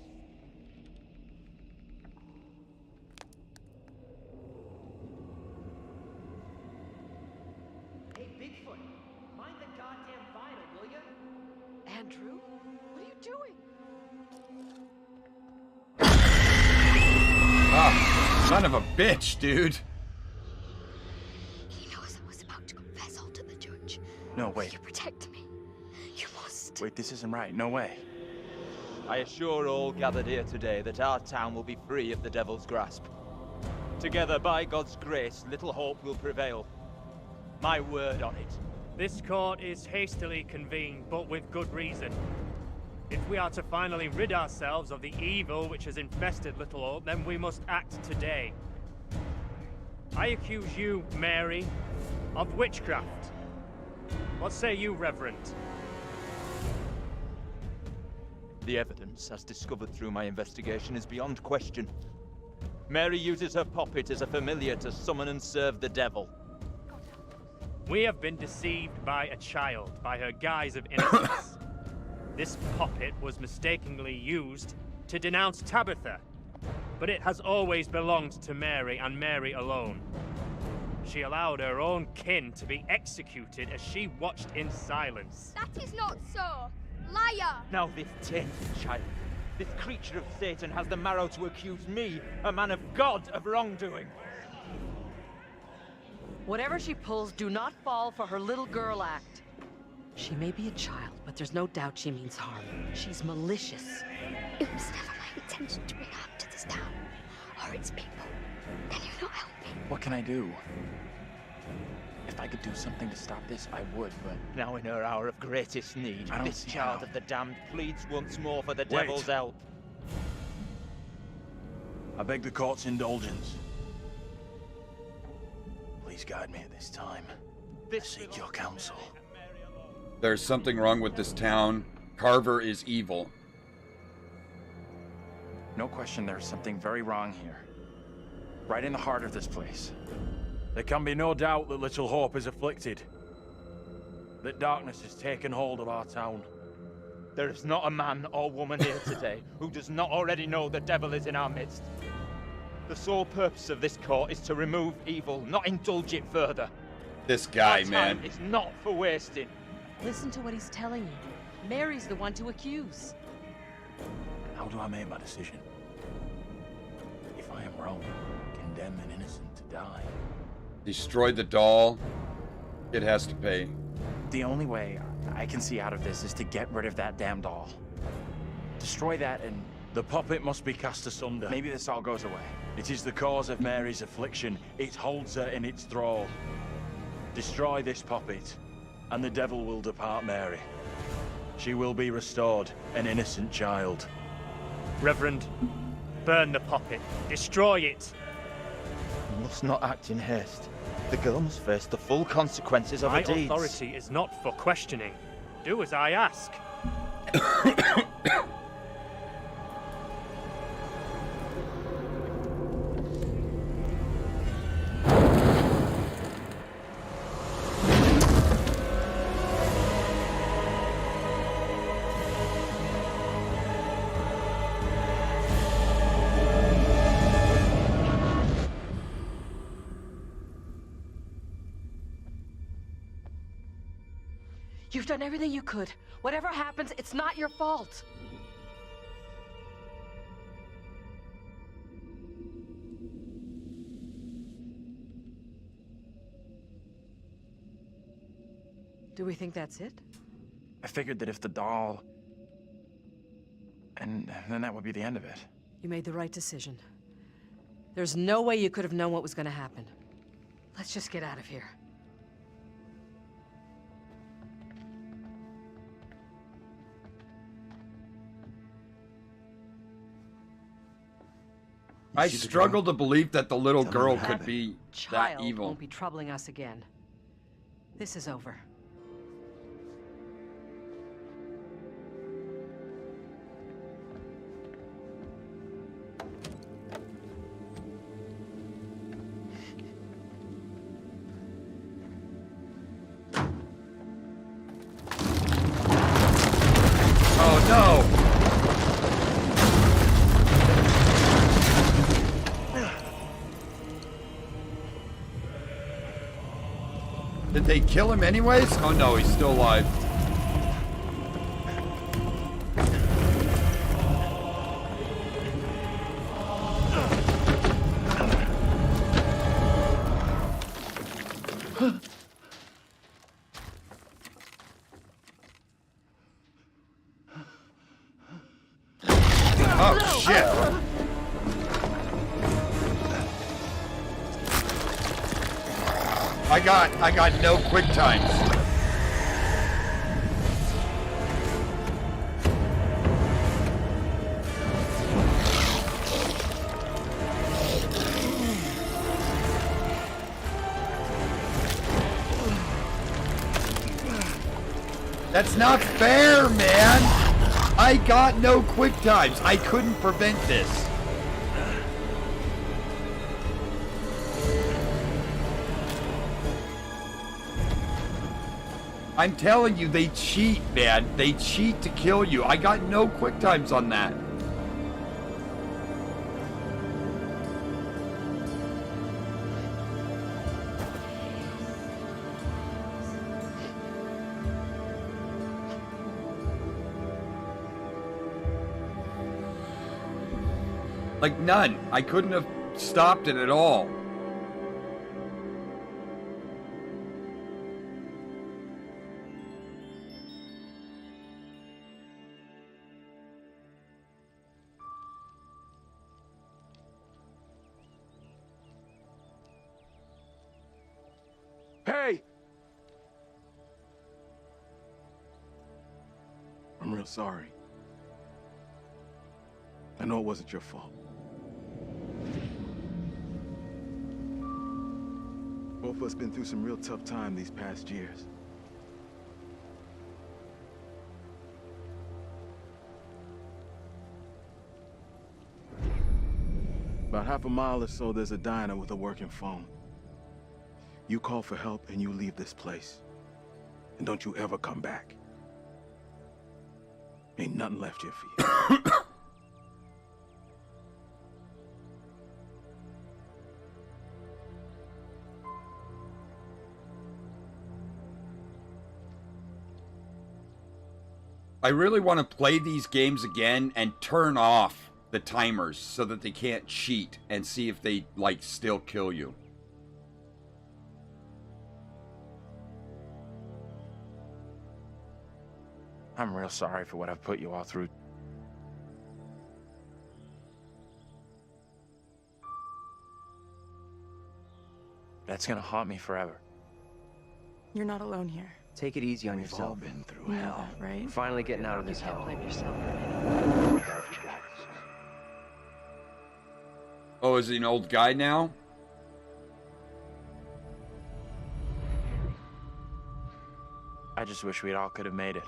Hey, Bigfoot, mind the goddamn vinyl, will ya? Andrew, what are you doing? Ah, son of a bitch, dude. He knows I was about to confess all to the judge. No, wait. You protect me. You must. Wait, this isn't right. No way. I assure all gathered here today that our town will be free of the devil's grasp. Together, by God's grace, little hope will prevail. My word on it. This court is hastily convened, but with good reason. If we are to finally rid ourselves of the evil which has infested Little Hope, then we must act today. I accuse you, Mary, of witchcraft. What say you, Reverend? The evidence, as discovered through my investigation, is beyond question. Mary uses her puppet as a familiar to summon and serve the devil. We have been deceived by a child, by her guise of innocence. This puppet was mistakenly used to denounce Tabitha, but it has always belonged to Mary and Mary alone. She allowed her own kin to be executed as she watched in silence. That is not so. Liar! Now this tainted child, this creature of Satan, has the marrow to accuse me, a man of God, of wrongdoing. Whatever she pulls, do not fall for her little girl act. She may be a child, but there's no doubt she means harm. She's malicious. It was never my intention to bring harm to this town, or its people. Can you not help me? What can I do? If I could do something to stop this, I would, but... Now in her hour of greatest need, I don't this see child how. of the damned pleads once more for the Wait. devil's help. I beg the court's indulgence. Please guide me at this time. I seek your counsel. There's something wrong with this town. Carver is evil. No question there's something very wrong here. Right in the heart of this place. There can be no doubt that Little Hope is afflicted. That darkness has taken hold of our town. There is not a man or woman here today who does not already know the devil is in our midst. The sole purpose of this court is to remove evil, not indulge it further. This guy, Our man. time is not for wasting. Listen to what he's telling you. Mary's the one to accuse. How do I make my decision? If I am wrong, condemn an innocent to die. Destroyed the doll. It has to pay. The only way I can see out of this is to get rid of that damn doll. Destroy that and... The puppet must be cast asunder. maybe this all goes away. It is the cause of Mary's affliction. It holds her in its thrall. Destroy this puppet, and the devil will depart Mary. She will be restored, an innocent child. Reverend, burn the puppet. Destroy it. You must not act in haste. The girl must face the full consequences of My her deeds. authority is not for questioning. Do as I ask. You've done everything you could. Whatever happens, it's not your fault. Do we think that's it? I figured that if the doll... and then that would be the end of it. You made the right decision. There's no way you could have known what was going to happen. Let's just get out of here. I struggle to believe that the little Tell me girl what could happened. be that Child evil. won't be troubling us again. This is over. Oh no! Did they kill him anyways? Oh no, he's still alive. Oh shit! I got no quick times. That's not fair, man! I got no quick times. I couldn't prevent this. I'm telling you, they cheat, man. They cheat to kill you. I got no quick times on that. Like none. I couldn't have stopped it at all. Hey! I'm real sorry. I know it wasn't your fault. Both of us been through some real tough time these past years. About half a mile or so, there's a diner with a working phone. You call for help and you leave this place. And don't you ever come back. Ain't nothing left here for you. I really want to play these games again and turn off the timers so that they can't cheat and see if they, like, still kill you. I'm real sorry for what I've put you all through. That's gonna haunt me forever. You're not alone here. Take it easy on We've yourself. all been through You know hell. that, right? Finally getting out of this hell. Blame yourself. Oh, is he an old guy now? I just wish we all could have made it.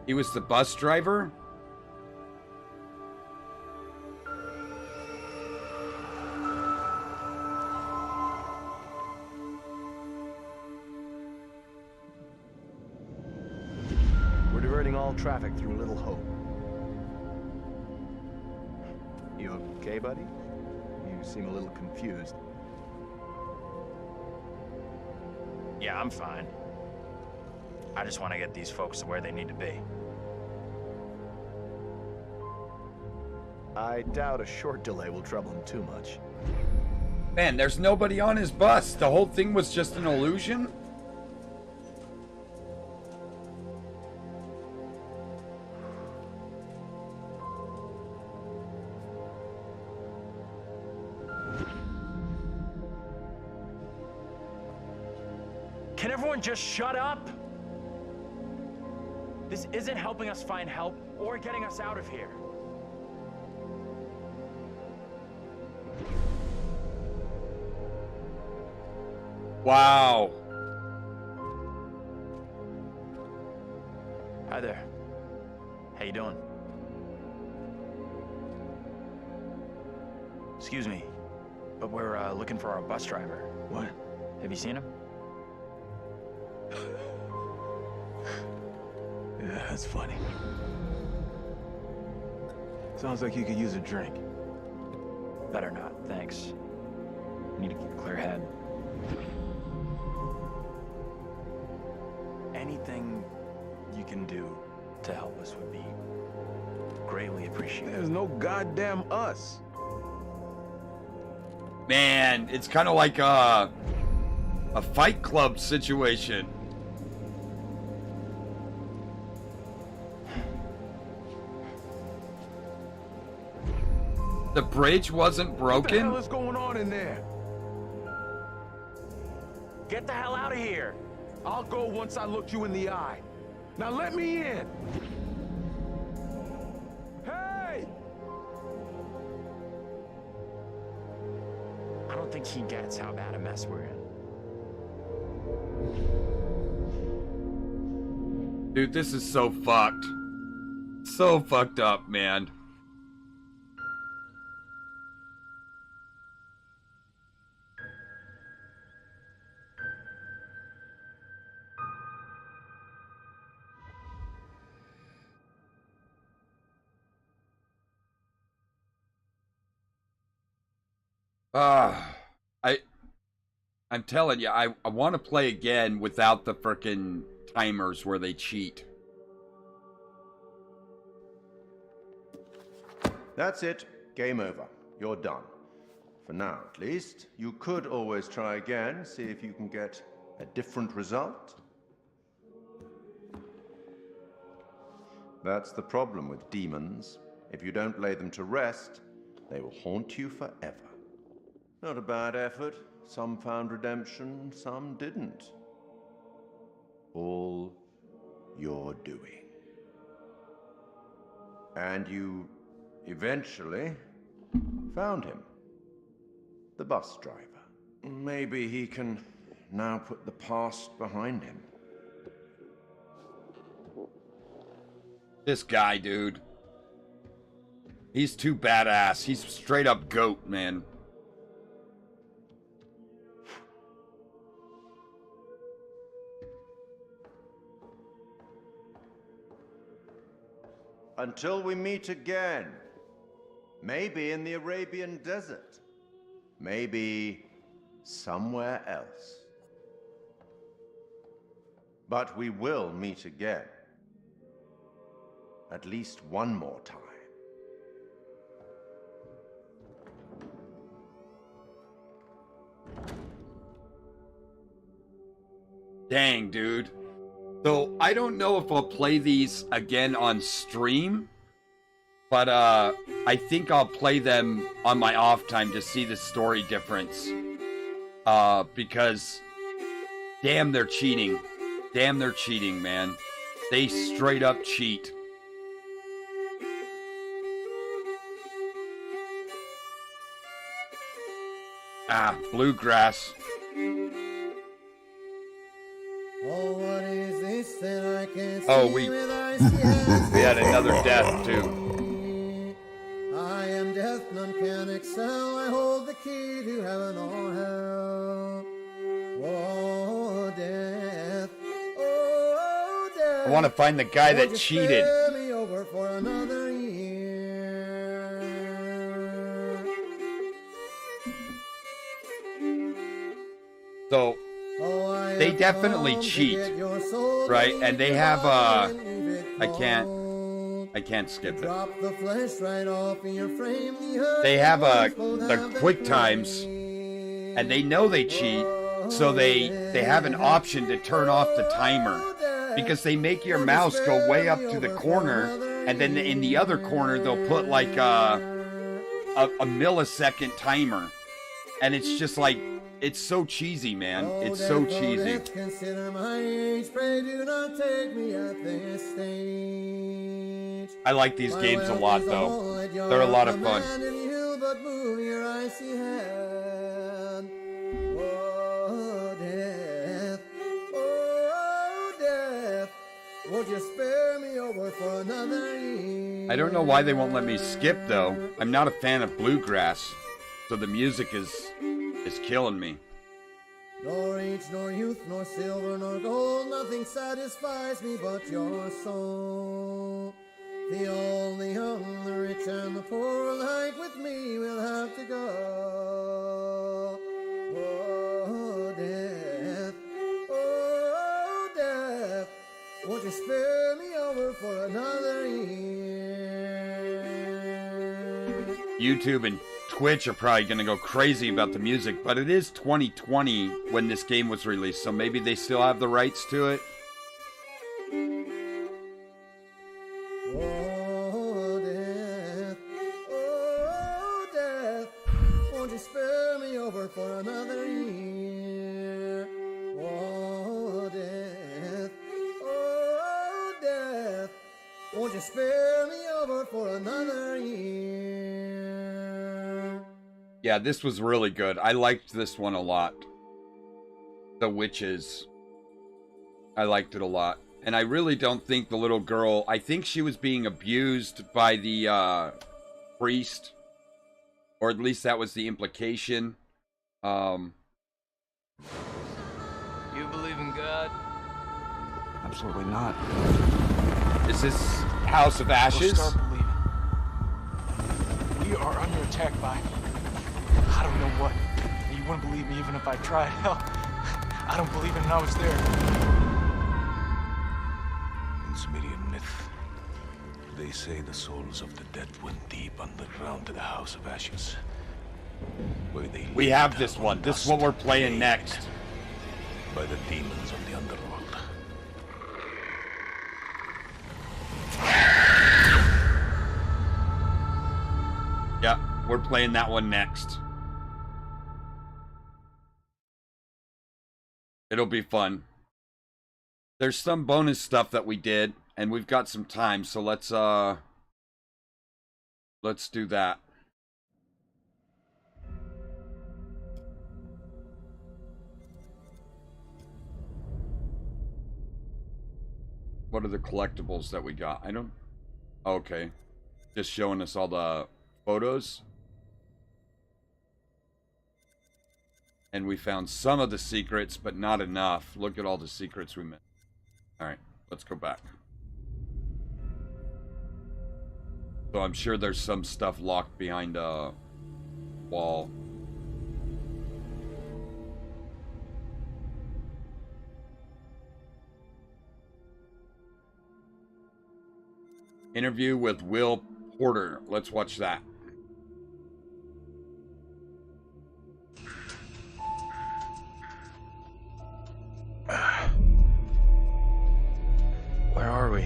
He was the bus driver? We're diverting all traffic through Little Hope. You okay, buddy? You seem a little confused. Yeah, I'm fine. I just want to get these folks to where they need to be. I doubt a short delay will trouble him too much. Man, there's nobody on his bus. The whole thing was just an illusion? Can everyone just shut up? This isn't helping us find help or getting us out of here. Wow. Hi there. How you doing? Excuse me, but we're looking for our bus driver. What? Have you seen him? Yeah, that's funny. Sounds like you could use a drink. Better not, thanks. Need to keep a clear head. Anything you can do to help us would be greatly appreciated. There's no goddamn us. Man, it's kind of like a Fight Club situation. The bridge wasn't What the hell broken? is going on in there? Get the hell out of here! I'll go once I look you in the eye. Now let me in. Hey! I don't think he gets how bad a mess we're in. Dude, this is so fucked. So fucked up, man. I'm telling you, I want to play again without the frickin' timers where they cheat. That's it. Game over. You're done. For now, at least. You could always try again, see if you can get a different result. That's the problem with demons. If you don't lay them to rest, they will haunt you forever. Not a bad effort. Some found redemption, some didn't. All your doing. And you eventually found him. The bus driver. Maybe he can now put the past behind him. This guy, dude. He's too badass. He's straight up GOAT, man. Until we meet again. Maybe in the Arabian desert. Maybe somewhere else. But we will meet again. At least one more time. Dang, dude. So, I don't know if I'll play these again on stream, but I think I'll play them on my off time to see the story difference. Because, damn, they're cheating. Damn, they're cheating, man. They straight up cheat. Bluegrass. Oh, what is this that I can't Oh, see we with eyes yet? had another death too. I am death, none can excel. I hold the key to heaven or hell. Oh, death. Oh, death. I want to find the guy that Won't you cheated. spare me over for another year? So they definitely cheat, right? And they have I can't skip it. They have the quick times, and they know they cheat, so they have an option to turn off the timer, because they make your mouse go way up to the corner, and then in the other corner they'll put like a millisecond timer, and it's just like, it's so cheesy, man. It's so cheesy. Consider my age, pray do not take me at this stage. I like these games a lot, though. They're a lot of fun. But move your icy hand. Oh, death. Oh, death. Won't you spare me over for another year? I don't know why they won't let me skip, though. I'm not a fan of bluegrass, so the music is killing me. Nor age, nor youth, nor silver, nor gold, nothing satisfies me but your soul. The old, the young, the rich, and the poor, alike with me, will have to go. Oh, death. Oh, death. Won't you spare me over for another year? YouTube and Twitch are probably going to go crazy about the music, but it is 2020 when this game was released, so maybe they still have the rights to it. Oh, death. Oh, death. Won't you spare me over for another year? Oh, death. Oh, death. Won't you spare me over for another year? Yeah, this was really good. I liked this one a lot. The Witches. I liked it a lot. And I really don't think the little girl... I think she was being abused by the priest. Or at least that was the implication. You believe in God? Absolutely not. Is this House of Ashes? Start believing. We are under attack by... I don't know what. You wouldn't believe me even if I tried. Hell, I don't believe it and I was there. In Sumerian myth, they say the souls of the dead went deep underground to the House of Ashes. Where they We have this one. This is what we're playing next. By the demons of the underworld. Yeah, we're playing that one next. It'll be fun. There's some bonus stuff that we did, and we've got some time, so let's do that. What are the collectibles that we got? I don't... Okay. Just showing us all the photos. And we found some of the secrets, but not enough. Look at all the secrets we missed. Alright, let's go back. So I'm sure there's some stuff locked behind a wall. Interview with Will Porter. Let's watch that. Where are we?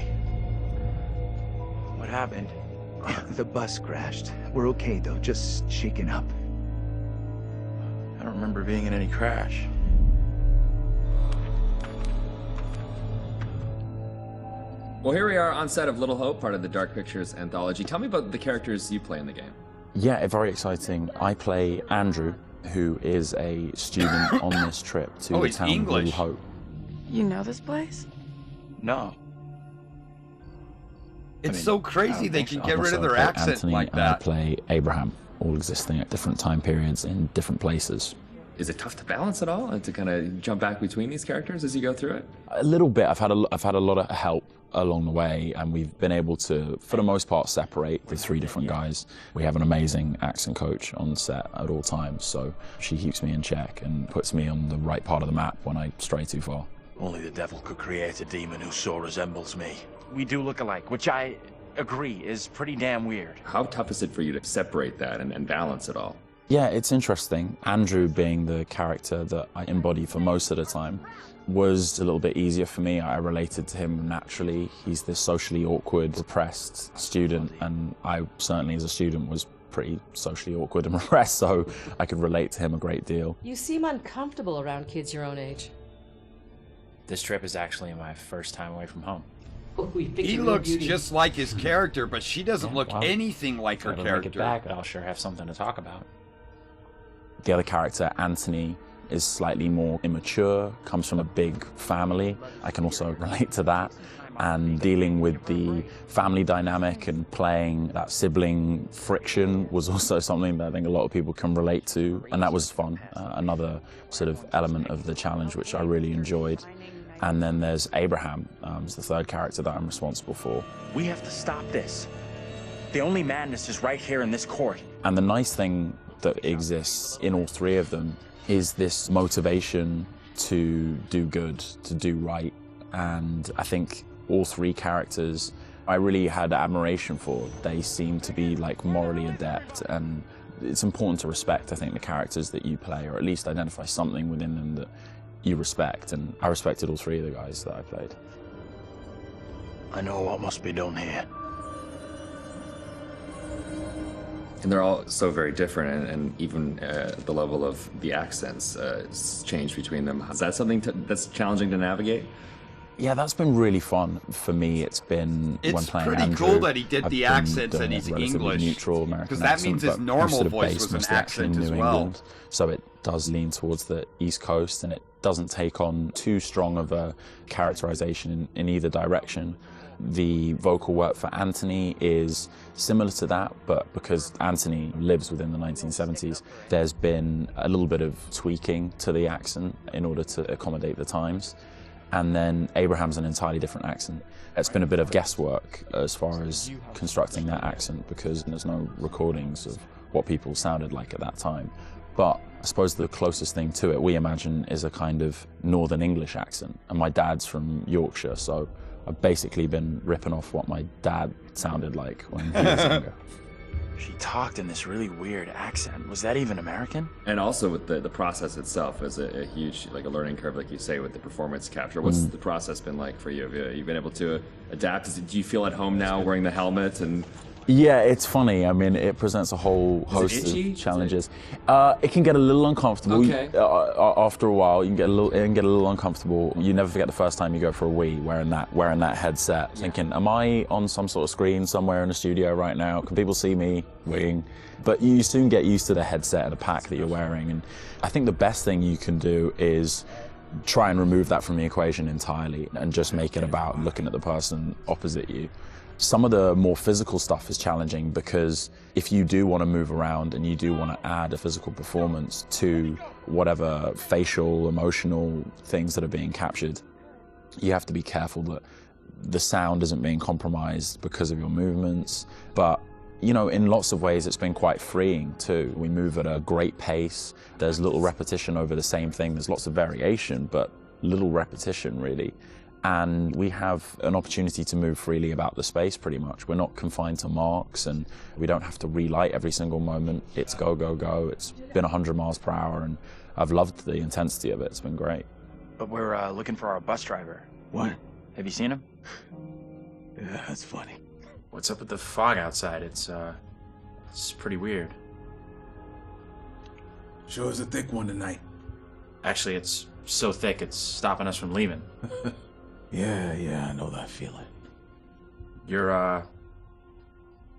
What happened? The bus crashed. We're okay though, just shaken up. I don't remember being in any crash. Well, here we are on set of Little Hope, part of the Dark Pictures Anthology. Tell me about the characters you play in the game. Yeah, very exciting. I play Andrew, who is a student on this trip to the town of Little Hope. You know this place? No. It's so crazy they can get rid of their accent Anthony, like and I that. play Abraham, all existing at different time periods in different places. Is it tough to balance it all and to kind of jump back between these characters as you go through it? A little bit. I've had a lot of help along the way, and we've been able to, for the most part, separate the three different guys. We have an amazing accent coach on set at all times, so she keeps me in check and puts me on the right part of the map when I stray too far. Only the devil could create a demon who so resembles me. We do look alike, which I agree is pretty damn weird. How tough is it for you to separate that and balance it all? Yeah, it's interesting. Andrew, being the character that I embody for most of the time, was a little bit easier for me. I related to him naturally. He's this socially awkward, repressed student, and I certainly as a student was pretty socially awkward and repressed, so I could relate to him a great deal. You seem uncomfortable around kids your own age. This trip is actually my first time away from home. He looks just like his character, but she doesn't look anything like her If I character. make it back, I'll sure have something to talk about. The other character, Anthony, is slightly more immature, comes from a big family. I can also relate to that. And dealing with the family dynamic and playing that sibling friction was also something that I think a lot of people can relate to. And that was fun. Another sort of element of the challenge, which I really enjoyed. And then there's Abraham, who's the third character that I'm responsible for. We have to stop this. The only madness is right here in this court. And the nice thing that exists in all three of them is this motivation to do good, to do right. And I think all three characters I really had admiration for. They seem to be like morally adept, and it's important to respect, I think, the characters that you play, or at least identify something within them that you respect. And I respected all three of the guys that I played. I know what must be done here. And they're all so very different, and even the level of the accents change between them. Is that something that's challenging to navigate? Yeah, that's been really fun for me. It's been when It's playing pretty Andrew, cool that he did I've the been accents doing and a he's relatively English. neutral American Because that accent, means his but normal most of the voice base, was an mostly actually accent in as New well. England, so it does lean towards the East Coast, and it doesn't take on too strong of a characterization in either direction. The vocal work for Anthony is similar to that, but because Anthony lives within the 1970s, there's been a little bit of tweaking to the accent in order to accommodate the times. And then Abraham's an entirely different accent. It's been a bit of guesswork as far as constructing that accent because there's no recordings of what people sounded like at that time. But I suppose the closest thing to it, we imagine, is a kind of Northern English accent. And my dad's from Yorkshire, so I've basically been ripping off what my dad sounded like when he was younger. She talked in this really weird accent. Was that even American? And also with the process itself is a huge, like a learning curve, like you say, with the performance capture. What's the process been like for you? Have you been able to adapt? Do you feel at home now wearing the helmet and... Yeah, it's funny. I mean, it presents a whole host of challenges. It can get a little uncomfortable. Okay. After a while, it can get a little uncomfortable. You never forget the first time you go for a wee wearing that headset, thinking, am I on some sort of screen somewhere in a studio right now? Can people see me weeing? But you soon get used to the headset and the pack that you're wearing. And I think the best thing you can do is try and remove that from the equation entirely and just make it about looking at the person opposite you. Some of the more physical stuff is challenging because if you do want to move around and you do want to add a physical performance to whatever facial, emotional things that are being captured, you have to be careful that the sound isn't being compromised because of your movements. But, you know, in lots of ways, it's been quite freeing too. We move at a great pace. There's little repetition over the same thing. There's lots of variation, but little repetition really. And we have an opportunity to move freely about the space pretty much. We're not confined to marks and we don't have to relight every single moment. It's go, go, go. It's been 100 miles per hour and I've loved the intensity of it. It's been great. But we're looking for our bus driver. What? Have you seen him? Yeah, that's funny. What's up with the fog outside? It's pretty weird. Sure is a thick one tonight. Actually, it's so thick it's stopping us from leaving. Yeah, I know that feeling. You're,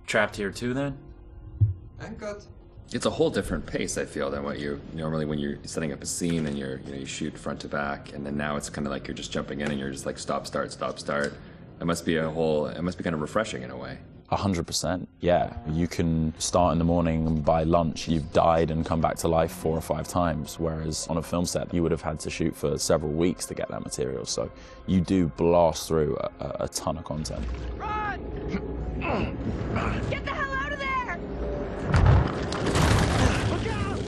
trapped here too, then? Thank God. It's a whole different pace, I feel, than what you normally when you're setting up a scene and you shoot front to back, and then now it's kind of like you're just jumping in and you're just like stop, start, stop, start. It must be kind of refreshing in a way. 100%, yeah. You can start in the morning and by lunch you've died and come back to life 4 or 5 times, whereas on a film set you would have had to shoot for several weeks to get that material. So you do blast through a ton of content. Run! Get the hell out of there! Look out!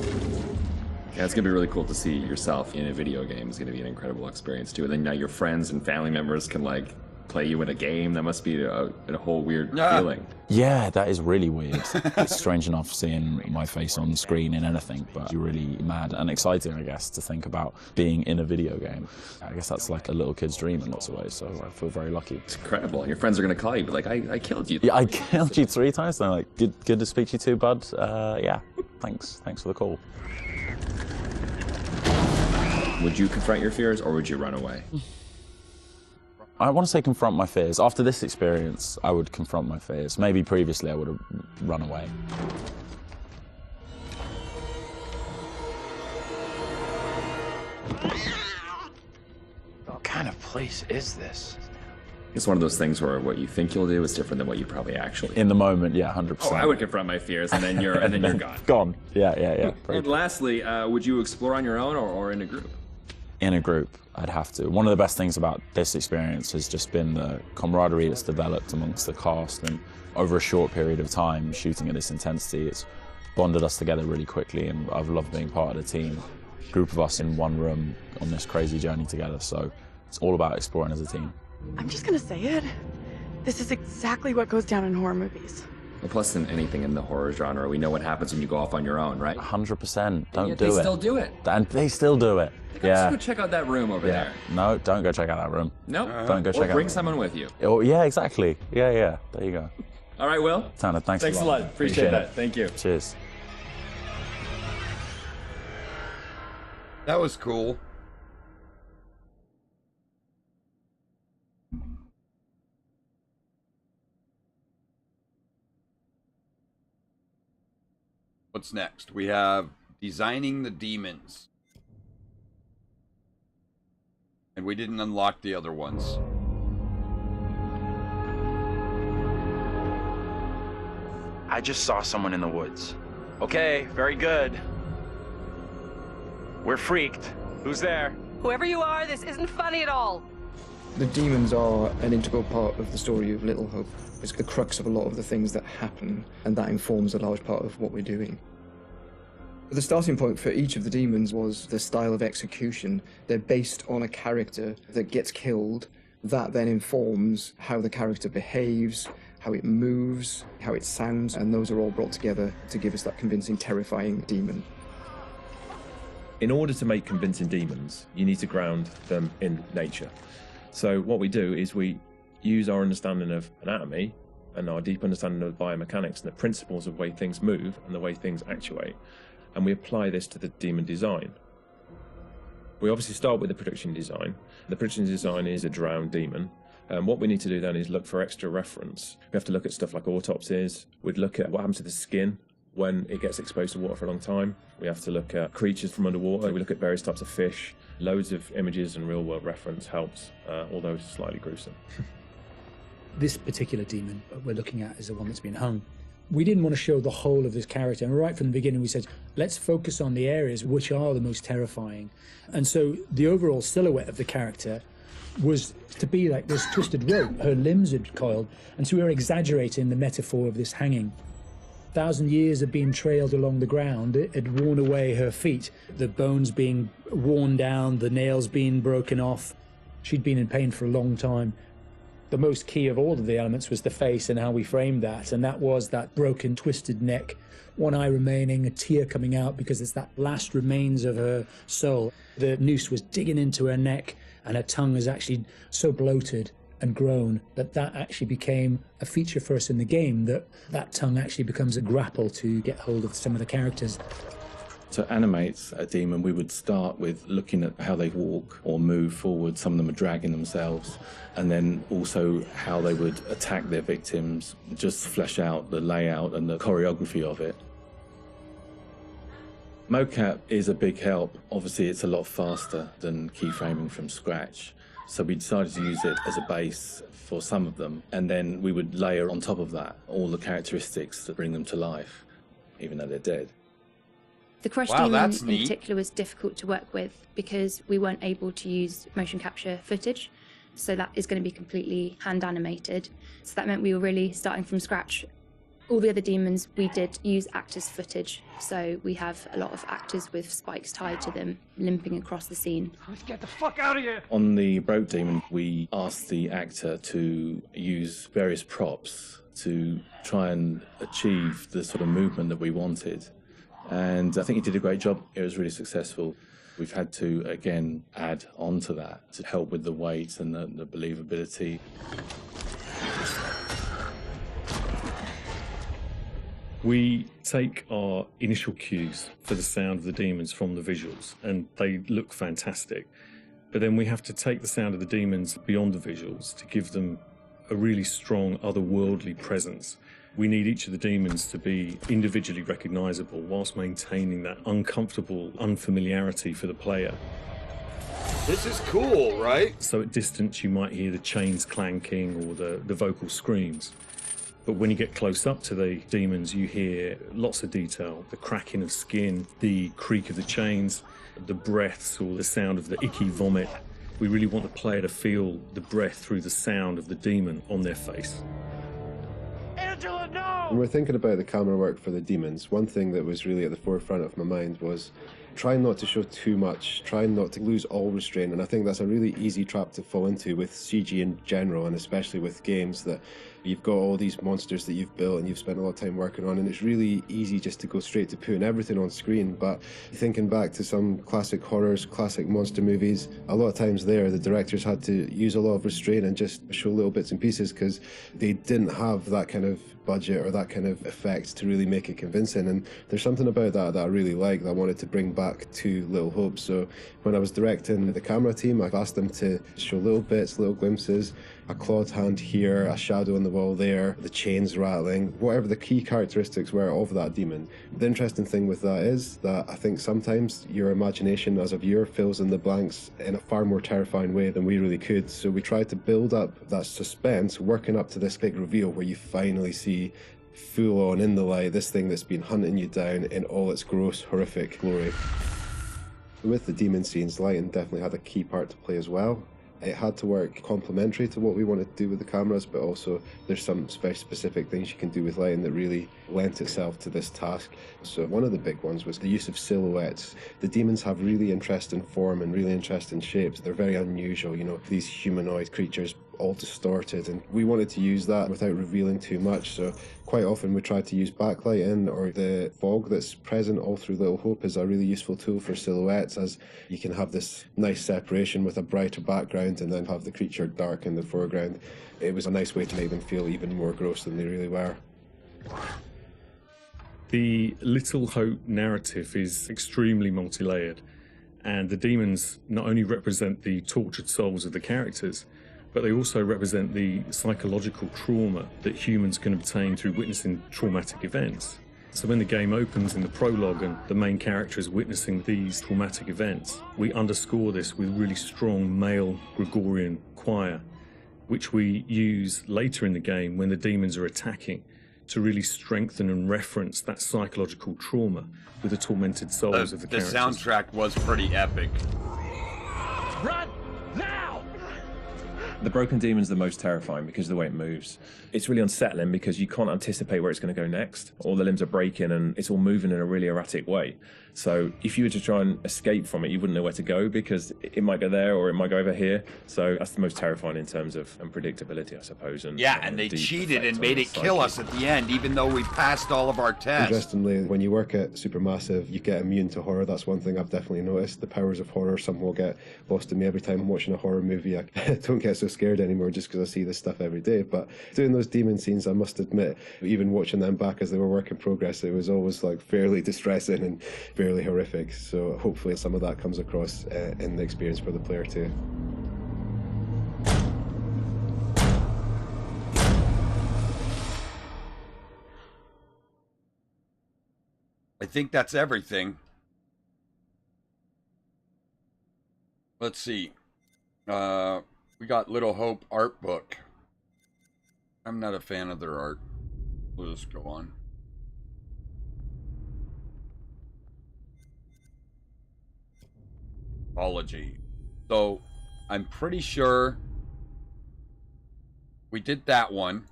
Yeah, it's gonna be really cool to see yourself in a video game. It's gonna be an incredible experience too. And then now your friends and family members can like play you in a game. That must be a whole weird feeling. Yeah, that is really weird. It's strange enough seeing my face on screen in anything, but you're really mad and exciting, I guess, to think about being in a video game. I guess that's like a little kid's dream in lots of ways, so I feel very lucky. It's incredible. And your friends are going to call you, but like, I killed you. Yeah, I killed you 3 times. They're like, good to speak to you too, bud. Yeah, thanks for the call. Would you confront your fears or would you run away? I want to say confront my fears. After this experience, I would confront my fears. Maybe previously I would have run away. What kind of place is this? It's one of those things where what you think you'll do is different than what you probably actually. In the moment, yeah, 100%. Oh, I would confront my fears, and then you're gone. Gone. Yeah. And lastly, would you explore on your own or in a group? In a group, I'd have to. One of the best things about this experience has just been the camaraderie that's developed amongst the cast, and over a short period of time shooting at this intensity, it's bonded us together really quickly, and I've loved being part of the team. A group of us in one room on this crazy journey together, so it's all about exploring as a team. I'm just gonna say it. This is exactly what goes down in horror movies. Well, plus than anything in the horror genre, we know what happens when you go off on your own, right? 100%. Don't do it. They still do it. And they still do it. Let's go check out that room over there. No, don't go check out that room. No? Don't go check out. Or bring someone with you. Oh, yeah, exactly. Yeah. There you go. All right, Will. Tanner, thanks a lot. Appreciate that. Thank you. Cheers. That was cool. What's next? We have Designing the Demons. And we didn't unlock the other ones. I just saw someone in the woods. Okay, very good. We're freaked. Who's there? Whoever you are, this isn't funny at all. The demons are an integral part of the story of Little Hope. It's the crux of a lot of the things that happen, and that informs a large part of what we're doing. The starting point for each of the demons was the style of execution. They're based on a character that gets killed. That then informs how the character behaves, how it moves, how it sounds, and those are all brought together to give us that convincing, terrifying demon. In order to make convincing demons, you need to ground them in nature. So what we do is we use our understanding of anatomy and our deep understanding of biomechanics and the principles of the way things move and the way things actuate, and we apply this to the demon design. We obviously start with the production design. The production design is a drowned demon. What we need to do then is look for extra reference. We have to look at stuff like autopsies. We'd look at what happens to the skin when it gets exposed to water for a long time. We have to look at creatures from underwater. We look at various types of fish. Loads of images and real-world reference helps, although it's slightly gruesome. This particular demon we're looking at is the one that's been hung. We didn't want to show the whole of this character, and right from the beginning we said, let's focus on the areas which are the most terrifying. And so the overall silhouette of the character was to be like this twisted rope. Her limbs had coiled, and so we were exaggerating the metaphor of this hanging. 1,000 years of being trailed along the ground, it had worn away her feet, the bones being worn down, the nails being broken off. She'd been in pain for a long time. The most key of all of the elements was the face and how we framed that, and that was that broken, twisted neck, one eye remaining, a tear coming out because it's that last remains of her soul. The noose was digging into her neck, and her tongue was actually so bloated and grown that actually became a feature for us in the game, that tongue actually becomes a grapple to get hold of some of the characters. To animate a demon, we would start with looking at how they walk or move forward. Some of them are dragging themselves, and then also how they would attack their victims, just flesh out the layout and the choreography of it. Mocap is a big help. Obviously, it's a lot faster than keyframing from scratch. So we decided to use it as a base for some of them, and then we would layer on top of that all the characteristics that bring them to life, even though they're dead. The Crush Demon in particular was difficult to work with because we weren't able to use motion capture footage, so that is going to be completely hand animated. So that meant we were really starting from scratch. All the other demons, we did use actors' footage, so we have a lot of actors with spikes tied to them, limping across the scene. Let's get the fuck out of here! On the Broke Demon, we asked the actor to use various props to try and achieve the sort of movement that we wanted. And I think he did a great job. It was really successful. We've had to, again, add on to that to help with the weight and the believability. We take our initial cues for the sound of the demons from the visuals, and they look fantastic. But then we have to take the sound of the demons beyond the visuals to give them a really strong otherworldly presence. We need each of the demons to be individually recognizable whilst maintaining that uncomfortable unfamiliarity for the player. This is cool, right? So at distance you might hear the chains clanking or the vocal screams. But when you get close up to the demons, you hear lots of detail, the cracking of skin, the creak of the chains, the breaths or the sound of the icky vomit. We really want the player to feel the breath through the sound of the demon on their face. Angela, no! When we're thinking about the camera work for the demons, one thing that was really at the forefront of my mind was trying not to show too much, trying not to lose all restraint, and I think that's a really easy trap to fall into with CG in general, and especially with games that you've got all these monsters that you've built and you've spent a lot of time working on, and it's really easy just to go straight to putting everything on screen. But thinking back to some classic horrors, classic monster movies, a lot of times there the directors had to use a lot of restraint and just show little bits and pieces because they didn't have that kind of budget or that kind of effect to really make it convincing. And there's something about that I really like, that I wanted to bring back back to Little Hope. So when I was directing the camera team, I've asked them to show little bits, little glimpses, a clawed hand here, a shadow on the wall there, the chains rattling, whatever the key characteristics were of that demon. The interesting thing with that is that I think sometimes your imagination as a viewer fills in the blanks in a far more terrifying way than we really could. So we tried to build up that suspense, working up to this big reveal where you finally see full on in the light this thing that's been hunting you down in all its gross, horrific glory. With the demon scenes, lighting definitely had a key part to play as well. It had to work complementary to what we wanted to do with the cameras, but also there's some very specific things you can do with lighting that really lent itself to this task. So one of the big ones was the use of silhouettes. The demons have really interesting form and really interesting shapes. They're very unusual, you know, these humanoid creatures all distorted, and we wanted to use that without revealing too much. So quite often we tried to use backlighting, or the fog that's present all through Little Hope is a really useful tool for silhouettes, as you can have this nice separation with a brighter background and then have the creature dark in the foreground. It was a nice way to make them feel even more gross than they really were. The Little Hope narrative is extremely multi-layered, and the demons not only represent the tortured souls of the characters, but they also represent the psychological trauma that humans can obtain through witnessing traumatic events. So when the game opens in the prologue and the main character is witnessing these traumatic events, we underscore this with really strong male Gregorian choir, which we use later in the game when the demons are attacking, to really strengthen and reference that psychological trauma with the tormented souls of the characters. The soundtrack was pretty epic. Run! Now! The broken demon's the most terrifying because of the way it moves. It's really unsettling because you can't anticipate where it's going to go next. All the limbs are breaking and it's all moving in a really erratic way. So if you were to try and escape from it, you wouldn't know where to go because it might go there or it might go over here. So that's the most terrifying in terms of unpredictability, I suppose. And they cheated and made it kill us at the end, even though we passed all of our tests. Interestingly, when you work at Supermassive, you get immune to horror. That's one thing I've definitely noticed. The powers of horror somehow get lost in me every time I'm watching a horror movie. I don't get so scared anymore just because I see this stuff every day. But doing those demon scenes, I must admit, even watching them back as they were work in progress, it was always like fairly distressing and fairly horrific. So hopefully some of that comes across in the experience for the player too. I think that's everything. Let's see. We got Little Hope art book. I'm not a fan of their art. We'll just go on. Apology. So, I'm pretty sure we did that one.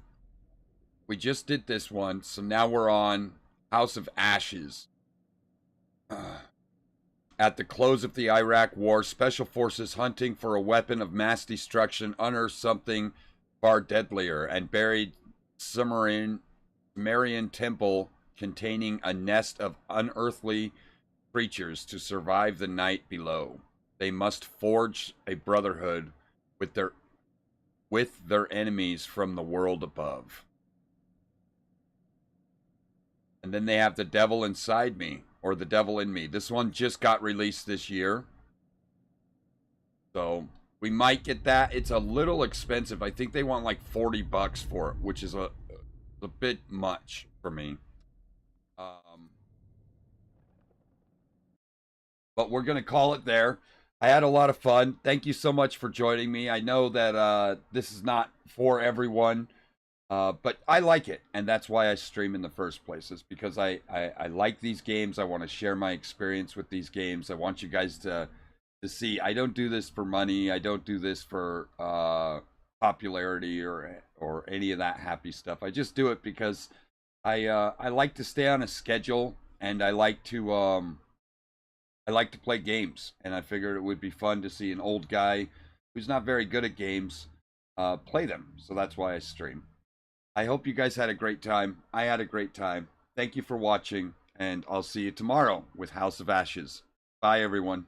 We just did this one, so now we're on House of Ashes. At the close of the Iraq War, Special Forces hunting for a weapon of mass destruction unearthed something far deadlier and buried Sumerian temple containing a nest of unearthly creatures to survive the night below. They must forge a brotherhood with their enemies from the world above. And then they have The Devil Inside Me, or The Devil in Me. This one just got released this year. So we might get that. It's a little expensive. I think they want like $40 for it, which is a bit much for me. But we're going to call it there. I had a lot of fun. Thank you so much for joining me. I know that this is not for everyone. But I like it, and that's why I stream in the first place. It's because I like these games. I want to share my experience with these games. I want you guys to see. I don't do this for money. I don't do this for popularity or any of that happy stuff. I just do it because I like to stay on a schedule, and I like to play games. And I figured it would be fun to see an old guy who's not very good at games play them. So that's why I stream. I hope you guys had a great time. I had a great time. Thank you for watching, and I'll see you tomorrow with House of Ashes. Bye, everyone.